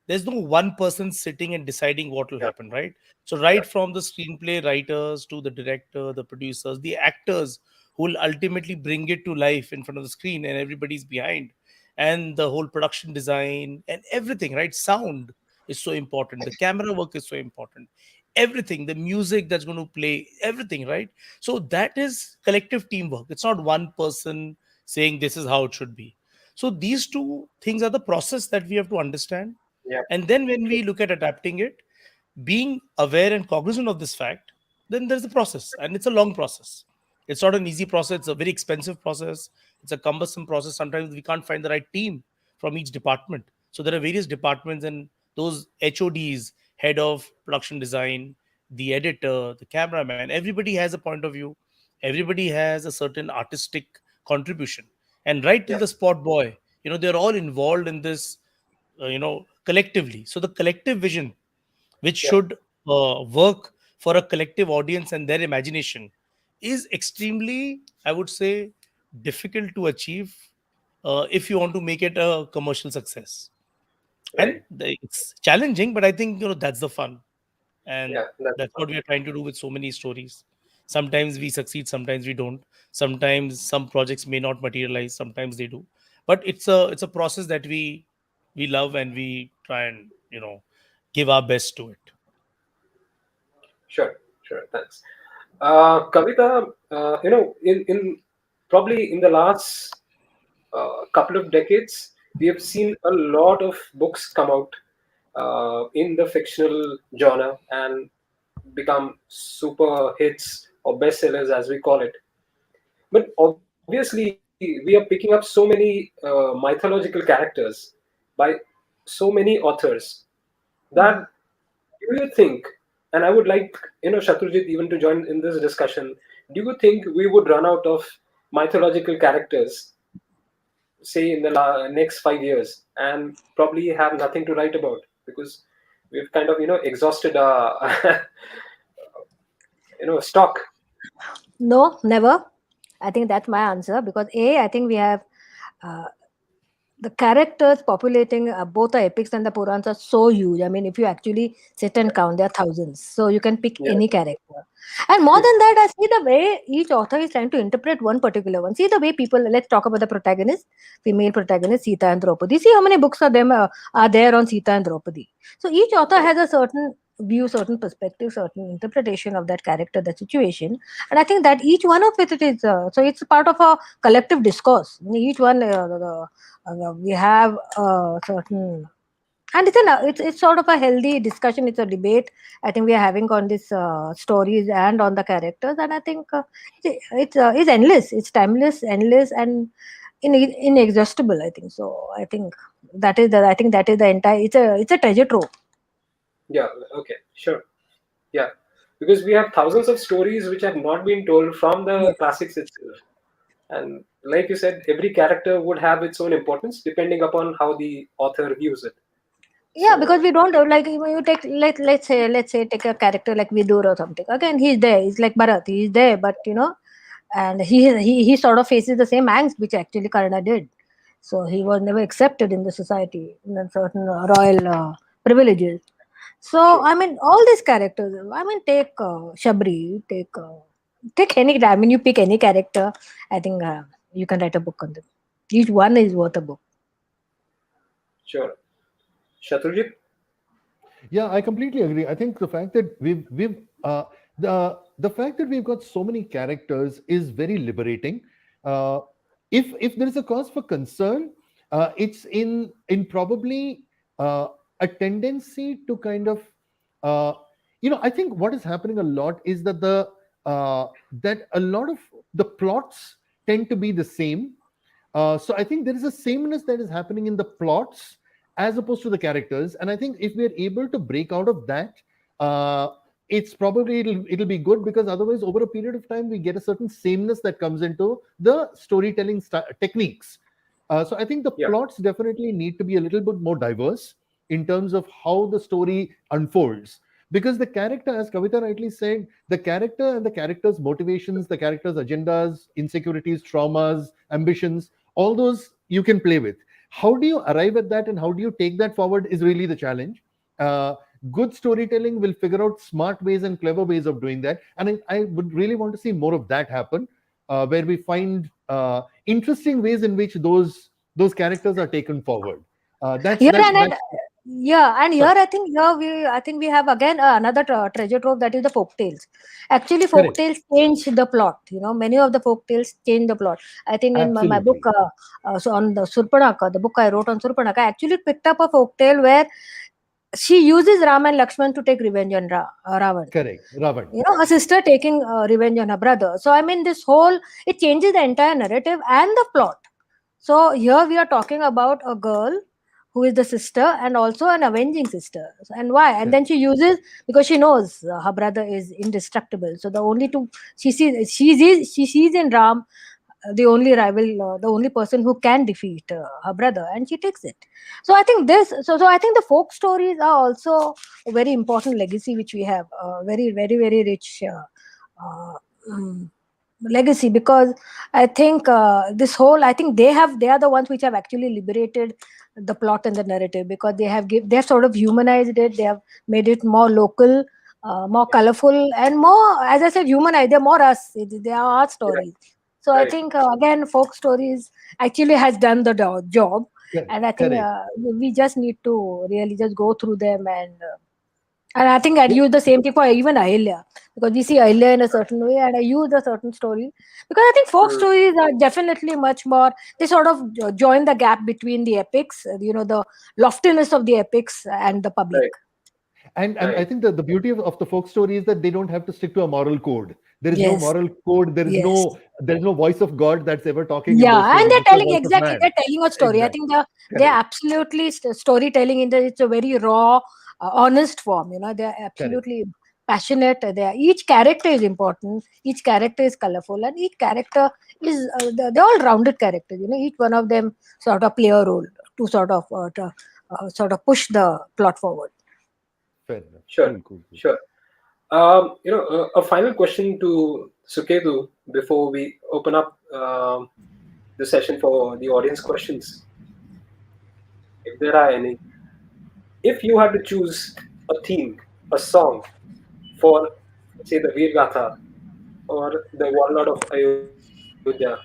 There's no one person sitting and deciding what will yeah, happen, right? So yeah, right from the screenplay writers to the director, the producers, the actors who will ultimately bring it to life in front of the screen, and everybody's behind, and the whole production design and everything, right? Sound is so important, the camera work is so important, everything, the music that's going to play, everything, right? So that is collective teamwork. It's not one person saying this is how it should be. So these two things are the process that we have to understand. yeah, And then when we look at adapting it, being aware and cognizant of this fact then there's a process, and it's a long process. It's not an easy process. It's a very expensive process. It's a cumbersome process. Sometimes we can't find the right team from each department. So there are various departments, and those HODs, head of production design, the editor, the cameraman, everybody has a point of view. Everybody has a certain artistic contribution. And right till Yeah, the spot boy, they're all involved in this, collectively. So the collective vision, which yeah, should work for a collective audience and their imagination, is extremely, I would say, difficult to achieve if you want to make it a commercial success. And right. it's challenging, but I think that's the fun, and Yeah, that's that's what we are trying to do with so many stories. Sometimes we succeed, sometimes we don't. Sometimes some projects may not materialize, sometimes they do. But it's a process that we love, and we try and give our best to it. sure, sure. Thanks. Kavita, in probably in the last couple of decades, we have seen a lot of books come out in the fictional genre and become super hits or bestsellers, as we call it. But obviously, we are picking up so many mythological characters by so many authors that, do you think, and I would like, Shatrujit even to join in this discussion, do you think we would run out of mythological characters, say in the next 5 years, and probably have nothing to write about because we've kind of, exhausted our, stock? No, never. I think that's my answer, because I think we have uh, the characters populating both the epics and the Purans are so huge. I mean, if you actually sit and count, there are thousands. So you can pick Yeah, any character. And more than that, I see the way each author is trying to interpret one particular one. See the way people, let's talk about the protagonist, female protagonist, Sita and Draupadi. See how many books are there on Sita and Draupadi. So each author has a certain view, certain perspective, certain interpretation of that character, that situation. And I think that each one of it is, so it's part of a collective discourse. Each one, we have a certain, and it's sort of a healthy discussion, it's a debate I think we are having on these stories and on the characters. And I think it's endless, it's timeless, endless, and inexhaustible, I think. So I think that is the entire, it's a treasure trove. yeah, okay, sure. Yeah, because we have thousands of stories which have not been told from the Yes. classics itself. And like you said, every character would have its own importance depending upon how the author views it. Yeah, because So, we don't like, you take, let's say take a character like Vidur or something. Again, he's there. He's like Bharat. He's there, but and he sort of faces the same angst which actually Karna did. So he was never accepted in the society in a certain royal privileges. So true. I mean, all these characters. I mean, take Shabri, take any. I mean, you pick any character. I think you can write a book on them. Each one is worth a book. Sure. Shatrujit? Yeah, I completely agree. I think the fact that we've the fact that we've got so many characters is very liberating. Uh, if there is a cause for concern, it's in probably a tendency to kind of uh, I think what is happening a lot is that that a lot of the plots tend to be the same. So I think there is a sameness that is happening in the plots as opposed to the characters, and I think if we are able to break out of that, uh, it's probably it'll be good, because otherwise over a period of time we get a certain sameness that comes into the storytelling techniques. So I think the Yeah, plots definitely need to be a little bit more diverse in terms of how the story unfolds, because the character, as Kavita rightly said, the character and the character's motivations, the character's agendas, insecurities, traumas, ambitions, all those you can play with. How do you arrive at that and how do you take that forward is really the challenge. uh, Good storytelling will figure out smart ways and clever ways of doing that, and I would really want to see more of that happen, where we find interesting ways in which those characters are taken forward. That's Here that and that's yeah, and here Sorry. I think we have again another treasure trove, that is the folk tales. Actually, folk Correct. tales change the plot. Many of the folk tales change the plot. I think in my book, Absolutely. so on the Surpanaka, the book I wrote on Surpanaka, I actually picked up a folk tale where she uses Ram and Lakshman to take revenge on Ravan. Correct. Ravan. A sister taking revenge on her brother. So I mean, this whole, it changes the entire narrative and the plot. So here we are talking about a girl who is the sister and also an avenging sister. And why? And then she uses, because she knows her brother is indestructible. So the only two she sees in Ram the only rival, the only person who can defeat her brother, and she takes it. So I think I think the folk stories are also a very important legacy which we have, very rich uh, um, legacy, because I think this whole, I think they are the ones which have actually liberated the plot and the narrative, because they have sort of humanized it, they have made it more local, more colorful, and more, as I said, humanized. They're more us. They are our Right. stories. So I Right. think again, folk stories actually has done the job, and I think Correct. we just need to really just go through them, and I think I'd Yeah. use the same thing for even Ahilya, because we see Ahilya in a certain way, and I use a certain story, because I think folk Mm. stories are definitely much more. They sort of join the gap between the epics, the loftiness of the epics and the public. Right. And I Right. think that the beauty of the folk story is that they don't have to stick to a moral code. There is no Yes, moral code. yes. There is no voice of God that's ever talking in those Yeah, and stories. they're It's the telling, voice of exactly, man. they're telling a story. I Exactly. think they're Correct. absolutely storytelling in it's a very raw, honest form. They're Correct. absolutely passionate. Each character is important. Each character is colorful, and each character is they're all rounded characters. Each one of them sort of play a role to sort of push the plot forward. Fair enough. Sure. Cool. Cool. Cool. Sure. A final question to Suketu before we open up the session for the audience questions, if there are any. If you had to choose a theme, a song for, say, the Veer Gatha or the Warlord of Ayodhya,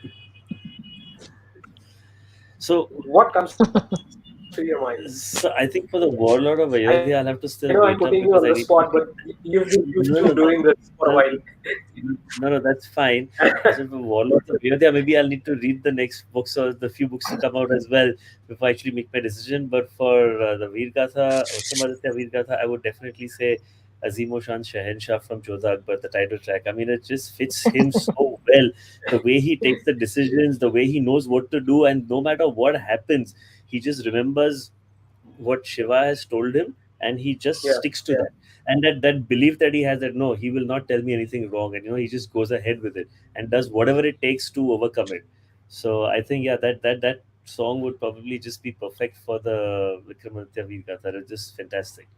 So, what comes to your mind? so I think for the Warlord of I know I'm Ayodhya, I'll have putting to you on still the wait spot, up but because I need to you've read. been used to doing No, this no, for a while. that, no, that's fine. I said for Warlord of Ayodhya, maybe I'll need to read the next books or the few books to come out as well before I actually make my decision. But for the Veer Gatha, Uttamaditya Veer Gatha, I would definitely say Azimo Shan Shahenshah from Jodha Akbar, the title track. I mean, it just fits him so well. The way he takes the decisions, the way he knows what to do, and no matter what happens, he just remembers what Shiva has told him, and he just Yeah, sticks to that. And that belief that he has, that no, he will not tell me anything wrong, and he just goes ahead with it and does whatever it takes to overcome it. So I think, yeah, that song would probably just be perfect for the Vikramaditya Veer Gatha. It's just fantastic.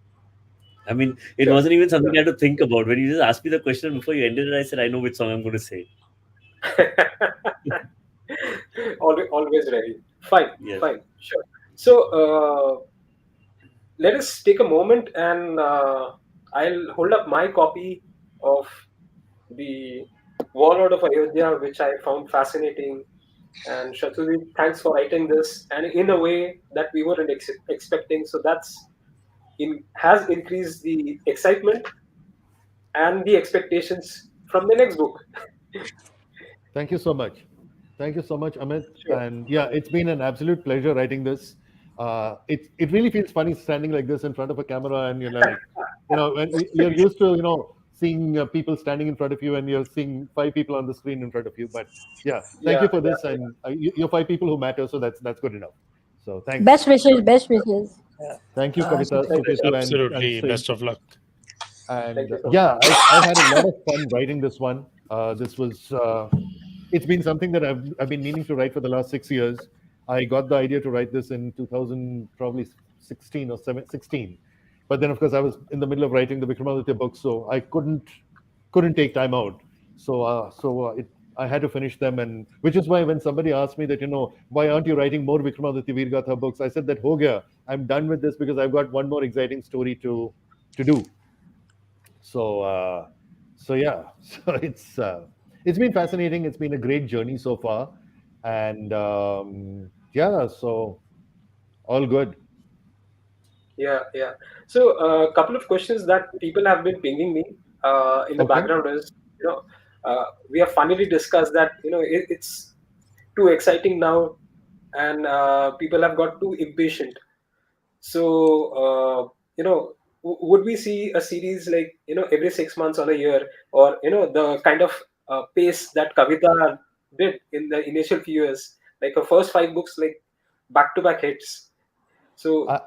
I mean, it sure, wasn't even something sure. I had to think about. When you just asked me the question before you ended it, I said, I know which song I'm going to say. Always ready. Fine, Yes. fine, sure. So let us take a moment and I'll hold up my copy of the Warlord of Ayodhya, which I found fascinating. And Shatrujeet, thanks for writing this, and in a way that we weren't expecting. So that's has increased the excitement and the expectations from the next book. Thank you so much. Thank you so much, Amit. Sure. And yeah, it's been an absolute pleasure writing this. It really feels funny standing like this in front of a camera, and like, when you're used to seeing people standing in front of you, and you're seeing five people on the screen in front of you. But yeah, thank Yeah, you for yeah, this, and you're five people who matter, so that's good enough. So thanks. Best wishes, best wishes. Thank you, Kavita, thank you, Sukrit. Suketu, sir. and Absolutely. Sri. Best of luck. And Thank you so much. yeah, I've had a lot of fun writing this one. This was it's been something that I've been meaning to write for the last 6 years. I got the idea to write this in 2000, probably 16 or 16. But then, of course, I was in the middle of writing the Vikramaditya book, so I couldn't take time out. I had to finish them, and which is why when somebody asked me that, why aren't you writing more Vikramaditya Veergatha books, I said that ho gaya, I'm done with this because I've got one more exciting story to do. So yeah, so it's been fascinating. It's been a great journey so far, and yeah, so all good. Yeah, yeah. So a couple of questions that people have been pinging me in the Okay. background is, we have finally discussed that it's too exciting now, and people have got too impatient. So would we see a series like every 6 months or a year, or the kind of pace that Kavita did in the initial few years, like her first 5 books, like back to back hits. So I,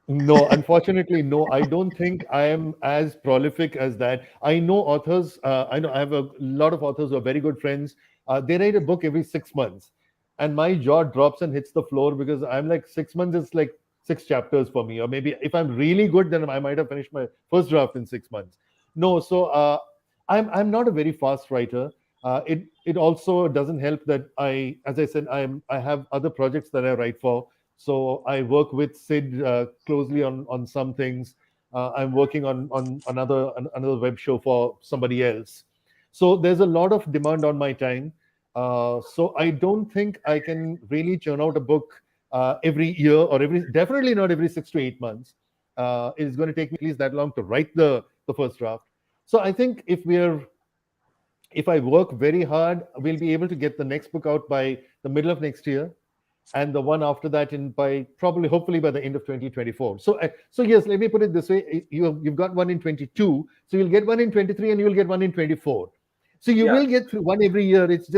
No, unfortunately, no. I don't think I am as prolific as that. I know authors. I know I have a lot of authors who are very good friends. They write a book every 6 months, and my jaw drops and hits the floor because I'm like 6 months is like 6 chapters for me. Or maybe if I'm really good, then I might have finished my first draft in 6 months. No, so I'm not a very fast writer. It also doesn't help that as I said, I have other projects that I write for, so I work with Sid closely on some things. I'm working on another web show for somebody else. So there's a lot of demand on my time. So I don't think I can really churn out a book every year, or definitely not every 6 to 8 months. It's going to take me at least that long to write the first draft. So I think if I work very hard, we'll be able to get the next book out by the middle of next year, and the one after that in by probably hopefully by the end of 2024. So yes, let me put it this way: you've got one in 22, so you'll get one in 23, and you'll get one in 24. So you yeah, will get through one every year. It's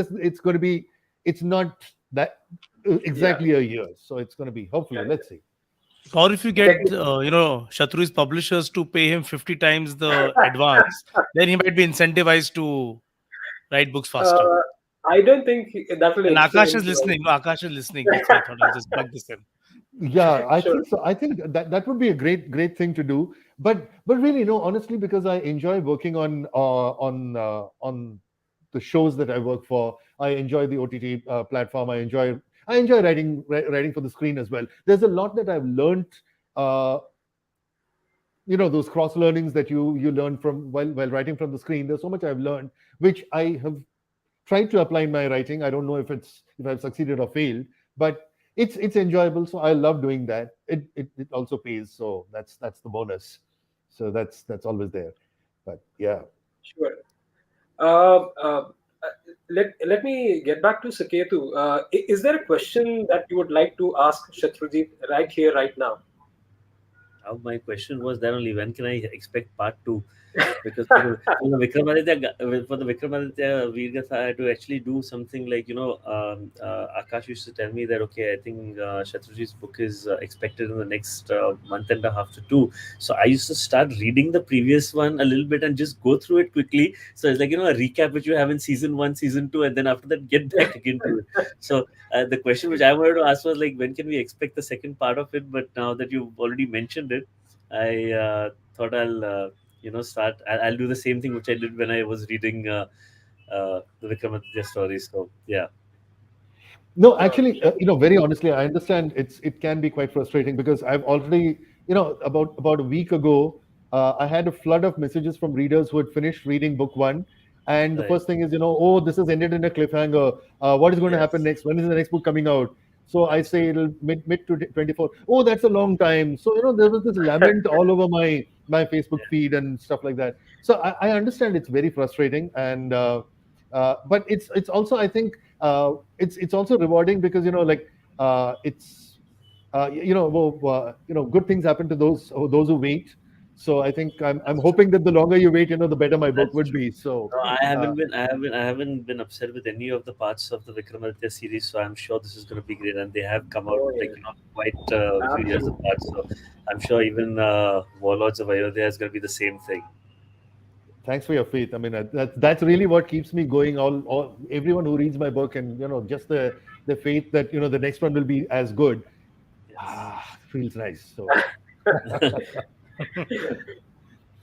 going to be, it's not that yeah, exactly a year. So it's going to be, hopefully, yeah. let's see. Or if you get, Technically, Shatru's publishers to pay him 50 times the advance, then he might be incentivized to write books faster. uh, I don't think that will And instill Akash him is to listening. No, Akash is listening. That's why I thought I'll just plug this in. Yeah, I sure. think so. I think that would be a great thing to do. But really, no, honestly, because I enjoy working on the shows that I work for. I enjoy the OTT platform. I enjoy writing for the screen as well. There's a lot that I've learned. Uh, those cross learnings that you learn from while writing from the screen. There's so much I've learned, which I have tried to apply in my writing. I don't know if I've succeeded or failed, but it's enjoyable. So I love doing that. It also pays, so that's the bonus. So that's always there. But yeah. Sure. Uh, uh, let me get back to Saketu. Is there a question that you would like to ask Shatrujit right here, right now? My question was that only, when can I expect part two? Because for the Vikramaditya Veergatha, I had to actually do something like, Akash used to tell me that, okay, I think Shatrujit's book is expected in the next month and a half to two. So I used to start reading the previous one a little bit and just go through it quickly. So it's like, a recap which you have in season one, season two, and then after that get back again to it. So the question which I wanted to ask was like, when can we expect the second part of it? But now that you've already mentioned it, I thought start. I'll do the same thing which I did when I was reading the Vikramaditya stories. So yeah, No, Sure, actually, sure. very honestly, I understand it can be quite frustrating because I've already, about a week ago, I had a flood of messages from readers who had finished reading book one, and the right. first thing is, oh, this has ended in a cliffhanger. What is going to happen Yes, next? When is the next book coming out? So I say it'll mid to 24. Oh, that's a long time. So there was this lament all over my Facebook yeah, feed and stuff like that. So I understand it's very frustrating, and but it's also, I think, it's also rewarding because it's good things happen to those who wait. So I think I'm that's true. hoping that the longer you wait, the better my book That's would true. be. So No, uh, I haven't been upset with any of the parts of the Vikramaditya series. So I'm sure this is going to be great, and they have come out Oh like yeah, quite a few years absolutely. apart. So I'm sure even Warlords of Ayodhya is going to be the same thing. thanks for your faith. I mean, that's really what keeps me going. All everyone who reads my book, and just the faith that the next one will be as good. Yes. Feels nice. So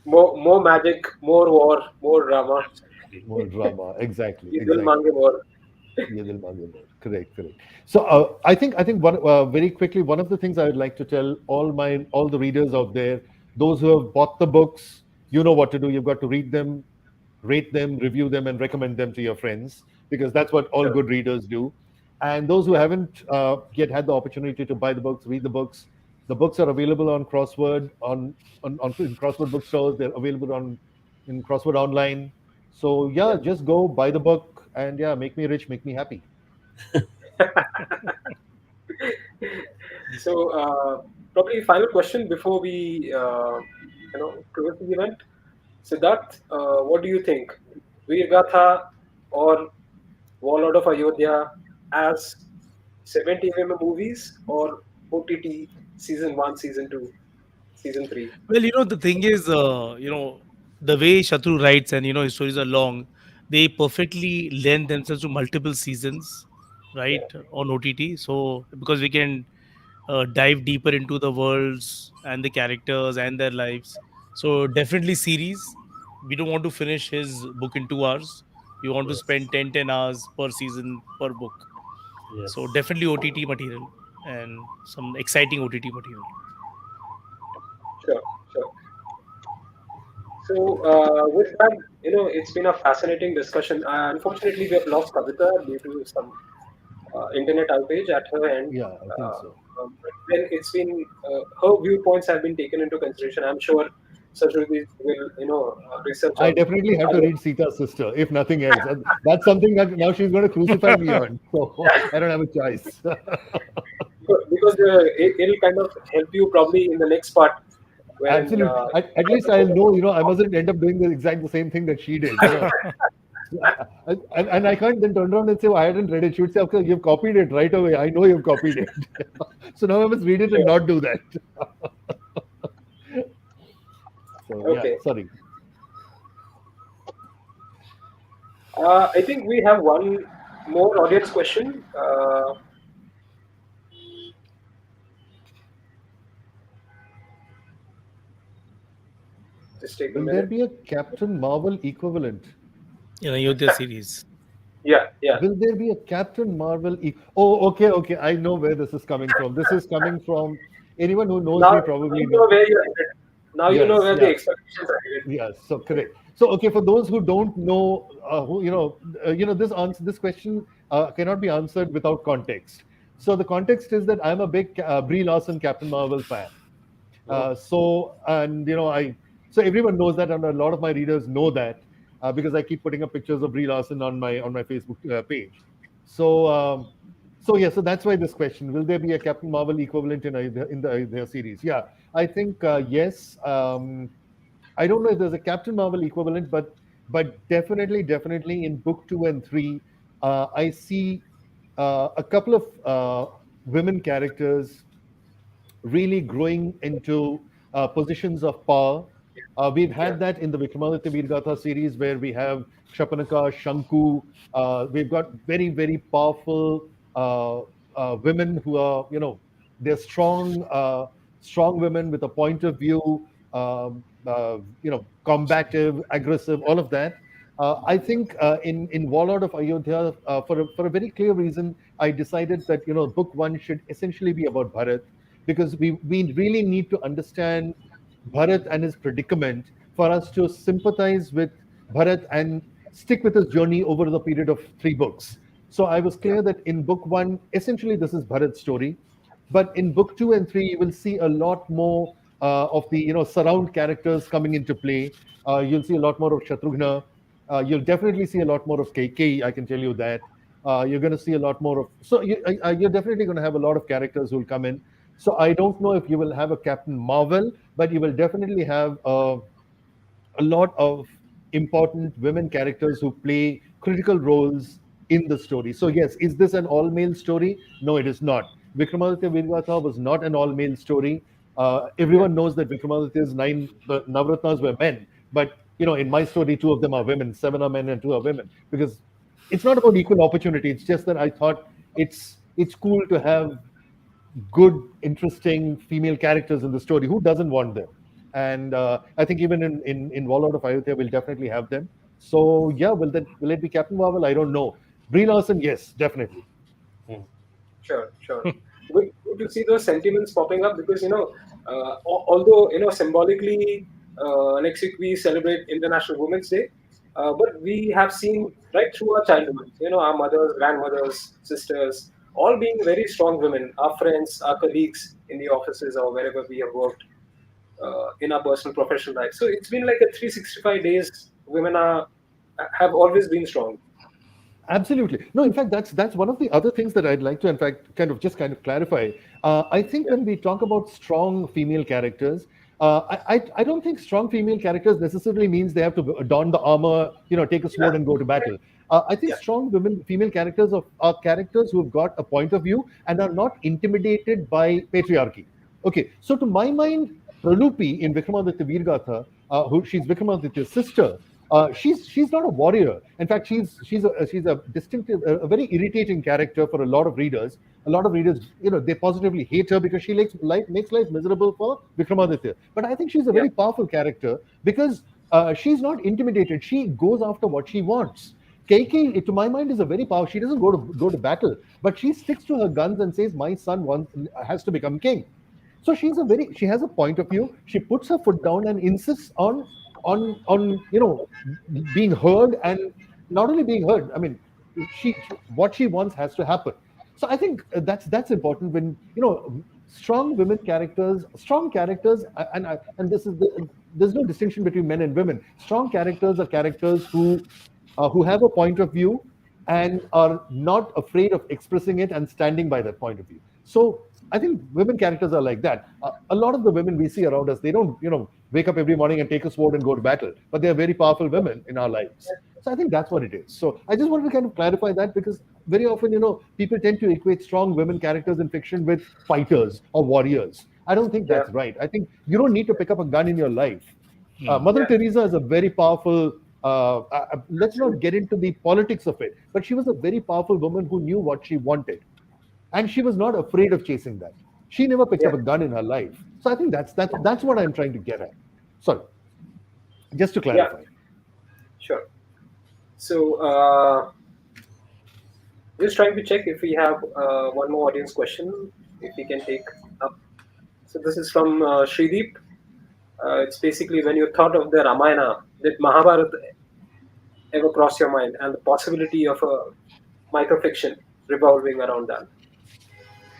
More magic, more war, more drama. Absolutely. more drama. Exactly, ये दिल exactly. मांगे more. Yeah, they'll mangue more. Correct, correct. So I think one very quickly, one of the things I would like to tell all the readers out there, those who have bought the books, you know what to do. You've got to read them, rate them, review them, and recommend them to your friends, because that's what all Sure. good readers do. And those who Yeah. haven't yet had the opportunity to buy the books, read the books. The books are available on Crossword on in Crossword bookstores. They're available on in Crossword online. So yeah, Yeah. just go buy the book, and yeah, make me rich, make me happy. So probably final question before we close the event. Siddharth, what do you think? Virgatha or Warlord of Ayodhya as 70 movies or OTT season 1, season 2, season 3? Well, the thing is, the way Shatru writes and, his stories are long, they perfectly lend themselves to multiple seasons, Yeah, right, on OTT. So, because we can dive deeper into the worlds and the characters and their lives. So, definitely series. We don't want to finish his book in 2 hours. We want to Yes. spend 10 hours per season per book. So, Yes. definitely OTT material and some exciting OTT material. sure, sure. So, with that, it's been a fascinating discussion. Unfortunately, we have lost Kavita due to some internet outage at her end. Yeah, I think so. But then it's been her viewpoints have been taken into consideration. I'm sure Sajruddin will, research I on definitely have to other. read Sita's sister, if nothing else. That's something that now she's going to crucify me on. So I don't have a choice. Because it'll kind of help you probably in the next part, wherein Absolutely. At least I'll know, I mustn't end up doing the same thing that she did. And I can't then turn around and say, oh, I hadn't read it. She would say, okay, you've copied it right away. I know you've copied it. So now I must read it and sure. not do that. So yeah, Okay. sorry. I think we have one more audience question. Just take a Will there minute. be a Captain Marvel equivalent? In Ayodhya series. Yeah, yeah. Will there be a Captain Marvel? Oh, okay, okay. I know where this is coming from. This is coming from anyone who knows Now me you probably know know. where you're headed. Now you know Yes, where the yeah, expectations are headed. yes. So correct. So okay, for those who don't know, who this question cannot be answered without context. So the context is that I'm a big Brie Larson Captain Marvel fan. Mhm. So and I so everyone knows that, and a lot of my readers know that because I keep putting up pictures of Brie Larson on my Facebook page. So yeah, so that's why this question: will there be a Captain Marvel equivalent in the series? Yeah, I think yes. I don't know if there's a Captain Marvel equivalent, but definitely in book 2 and 3, I see a couple of women characters really growing into positions of power. We've Yeah, had that in the Vikramaditya Veergatha series where we have Shapanaka, Shanku. We've got very powerful women who are, they're strong women with a point of view, combative, aggressive, all of that. I think in Warlord of Ayodhya, for a very clear reason, I decided that book 1 should essentially be about Bharat, because we really need to understand Bharat and his predicament for us to sympathize with Bharat and stick with his journey over the period of 3 books. So I was yeah, clear that in book 1, essentially this is Bharat's story, but in book 2 and 3, you will see a lot more of the surround characters coming into play. You'll see a lot more of Shatrughna. You'll definitely see a lot more of Kekeya, I can tell you that. You're going to see a lot more of. So you're definitely going to have a lot of characters who will come in. So I don't know if you will have a Captain Marvel, but you will definitely have a lot of important women characters who play critical roles in the story. So yes, is this an all-male story? No, it is not. Vikramaditya Veergatha was not an all-male story. yeah, Everyone knows that Vikramaditya's 9 the Navratnas were men, but in my story, 2 of them are women, 7 are men, and 2 are women. Because it's not about equal opportunity. It's just that I thought it's cool to have good, interesting female characters in the story. Who doesn't want them? And I think even in Warlord of Ayodhya, we'll definitely have them. So yeah, will it be Captain Marvel? I don't know. Brie Larson, yes, definitely. Hmm. sure, sure. Good to see those sentiments popping up because although symbolically next week we celebrate International Women's Day, but we have seen right through our childhood, our mothers, grandmothers, sisters, all being very strong women. Our friends, our colleagues in the offices or wherever we have worked in our personal professional life. So it's been like a 365 days. Women have always been strong. Absolutely. No, in fact, that's one of the other things that I'd like to, in fact, kind of clarify. I think Yeah, when we talk about strong female characters, I don't think strong female characters necessarily means they have to don the armor, take a yeah, sword and go to battle. I think yeah, strong female characters are characters who have got a point of view and are not intimidated by patriarchy. Okay, so to my mind, Pralupi in Vikramaditya Veergatha, who she's Vikramaditya's sister, she's not a warrior. In fact, she's a distinctive, a very irritating character for a lot of readers. A lot of readers, they positively hate her because she makes life miserable for Vikramaditya. But I think she's a yeah, very powerful character because she's not intimidated. She goes after what she wants. Keiki, to my mind, is a very powerful. She doesn't go to battle, but she sticks to her guns and says, "My son has to become king." So she has a point of view. She puts her foot down and insists on being heard, and not only being heard. I mean, what she wants has to happen. So I think that's important when strong characters, and there's no distinction between men and women. Strong characters are characters who have a point of view and are not afraid of expressing it and standing by that point of view. So I think women characters are like that. A lot of the women we see around us, they don't, wake up every morning and take a sword and go to battle, but they are very powerful women in our lives. So I think that's what it is. So I just wanted to kind of clarify that because very often, people tend to equate strong women characters in fiction with fighters or warriors. I don't think yeah, that's right. I think you don't need to pick up a gun in your life. Mother yeah. Teresa is a very powerful. Let's not get into the politics of it, but she was a very powerful woman who knew what she wanted, and she was not afraid of chasing that. She never picked Yeah, up a gun in her life. So I think that's what I'm trying to get at. Sorry, just to yeah, clarify. sure. So, just trying to check if we have one more audience question, if we can take up. So, this is from Shrideep. It's basically when you thought of the Ramayana, did Mahabharata ever cross your mind, and the possibility of a microfiction revolving around that?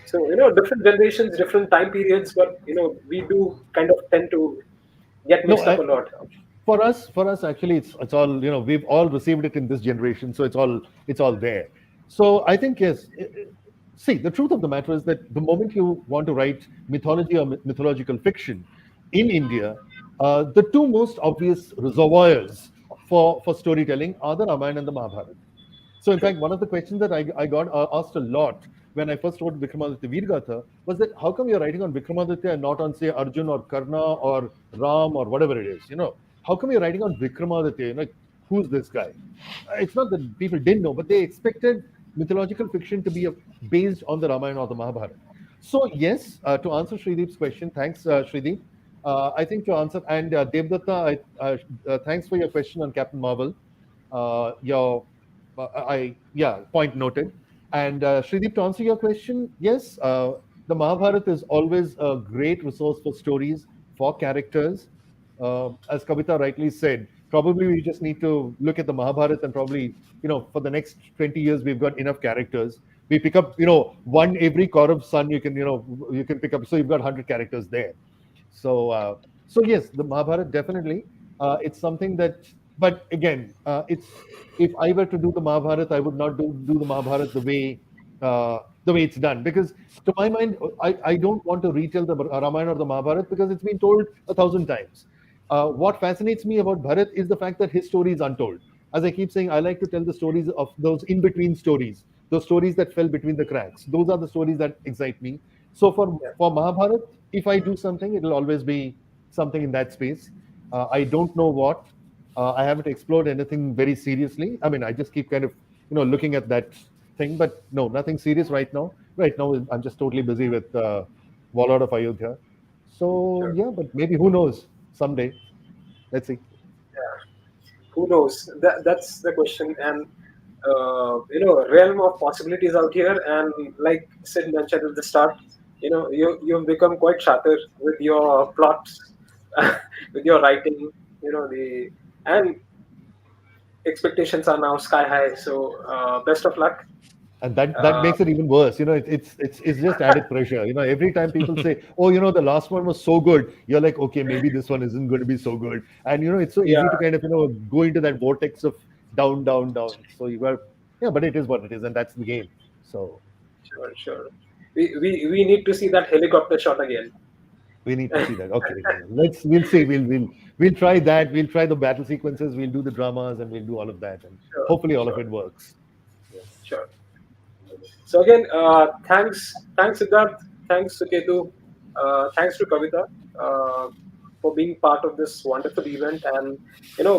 So, different generations, different time periods, but we do kind of tend to get No, mixed up a lot. for us, actually, it's all we've all received it in this generation, so it's all there. So I think yes. See, the truth of the matter is that the moment you want to write mythology or mythological fiction in India, the two most obvious reservoirs for storytelling are the Ramayana and the Mahabharata. So, in True. fact, one of the questions that I got asked a lot when I first wrote Vikramaditya Veergatha was that how come you're writing on Vikramaditya and not on, say, Arjun or Karna or Ram or whatever it is? How come you're writing on Vikramaditya? Who's this guy? It's not that people didn't know, but they expected mythological fiction to be based on the Ramayana or the Mahabharata. So, yes, to answer Shrideep's question, thanks, Shrideep. I think to answer, and Devdatta, thanks for your question on Captain Marvel. Your yeah, point noted. And Shrideep, to answer your question, yes, the Mahabharata is always a great resource for stories, for characters. As Kavita rightly said, probably we just need to look at the Mahabharata and probably, for the next 20 years, we've got enough characters. We pick up, one every Kaurav's son, you can pick up, so you've got 100 characters there. So yes, the Mahabharata definitely. It's something that, but again, it's if I were to do the Mahabharata, I would not do the Mahabharata the way it's done because to my mind, I don't want to retell the Ramayana or the Mahabharata because it's been told 1,000 times. What fascinates me about Bharat is the fact that his story is untold. As I keep saying, I like to tell the stories of those in between stories, those stories that fell between the cracks. Those are the stories that excite me. So Yeah, for Mahabharat, if I do something, it'll always be something in that space. I don't know what. I haven't explored anything very seriously. I mean, I just keep kind of looking at that thing, but no, nothing serious right now. Right now, I'm just totally busy with Warlord of Ayodhya. So sure. yeah, but maybe who knows someday. Let's see. Yeah. Who knows? That's the question. And realm of possibilities out here. And like Sid mentioned at the start, you've become quite sharper with your plots, with your writing. The and expectations are now sky high. So best of luck. And that Uh, makes it even worse. It's just added pressure. Every time people say, "Oh, the last one was so good," you're like, "Okay, maybe this one isn't going to be so good." And it's so yeah, easy to kind of go into that vortex of down, down, down. So you got Yeah, but it is what it is, and that's the game. So Sure, sure. We need to see that helicopter shot again. we need to see that. Okay, we'll see. We'll try that. We'll try the battle sequences. We'll do the dramas, and we'll do all of that, and Sure, hopefully all of sure, it works. Yes. sure. So again, thanks Siddharth, thanks Suketu, thanks to Kavita for being part of this wonderful event. And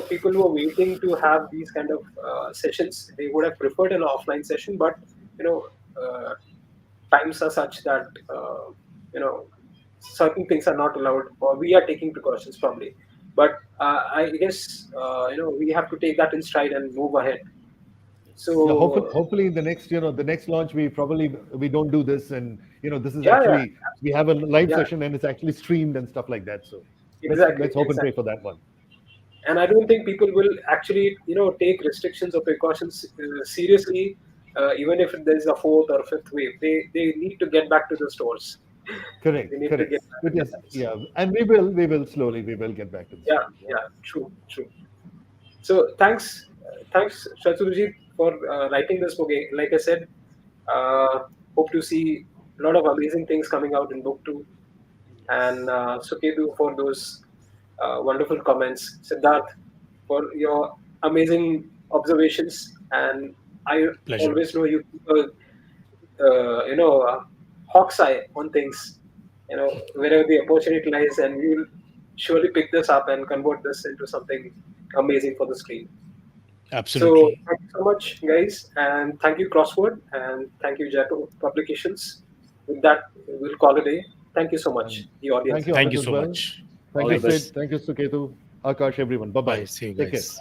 people who are waiting to have these kind of sessions, they would have preferred an offline session, but you know, uh, times are such that you know certain things are not allowed, or we are taking precautions probably. But I guess we have to take that in stride and move ahead. Yeah, hopefully, So hopefully the next, the next launch, we don't do this, and this is yeah, yeah, actually we have a live yeah. session and it's actually streamed and stuff like that. So Exactly, let's hope and pray exactly. for that one. And I don't think people will actually, take restrictions or precautions seriously, even if there's a fourth or fifth wave. They need to get back to the stores. They Correct, need to correct. get back But to the yes, sites. yeah, and we will slowly, we will get back to the Yeah, stores. Yeah. yeah, true, true. So thanks, Shatrujeet, for writing this book. Like I said, uh, hope to see a lot of amazing things coming out in book two. And Suketu for those wonderful comments. Siddharth for your amazing observations. And I Pleasure. always know you keep a hawk's eye on things. Wherever the opportunity lies, and we will surely pick this up and convert this into something amazing for the screen. So Absolutely. thank you so much, guys, and thank you, Crossword, and thank you, Jaico Publications. With that, we'll call it a day. Thank you so And much, the audience thank you, as well. Thank Amit, you as so well. much. Thank All you, the Thanks. Sid. best. Thank you, Suketu, Akash, everyone. Bye Bye. bye. See you Take care. guys.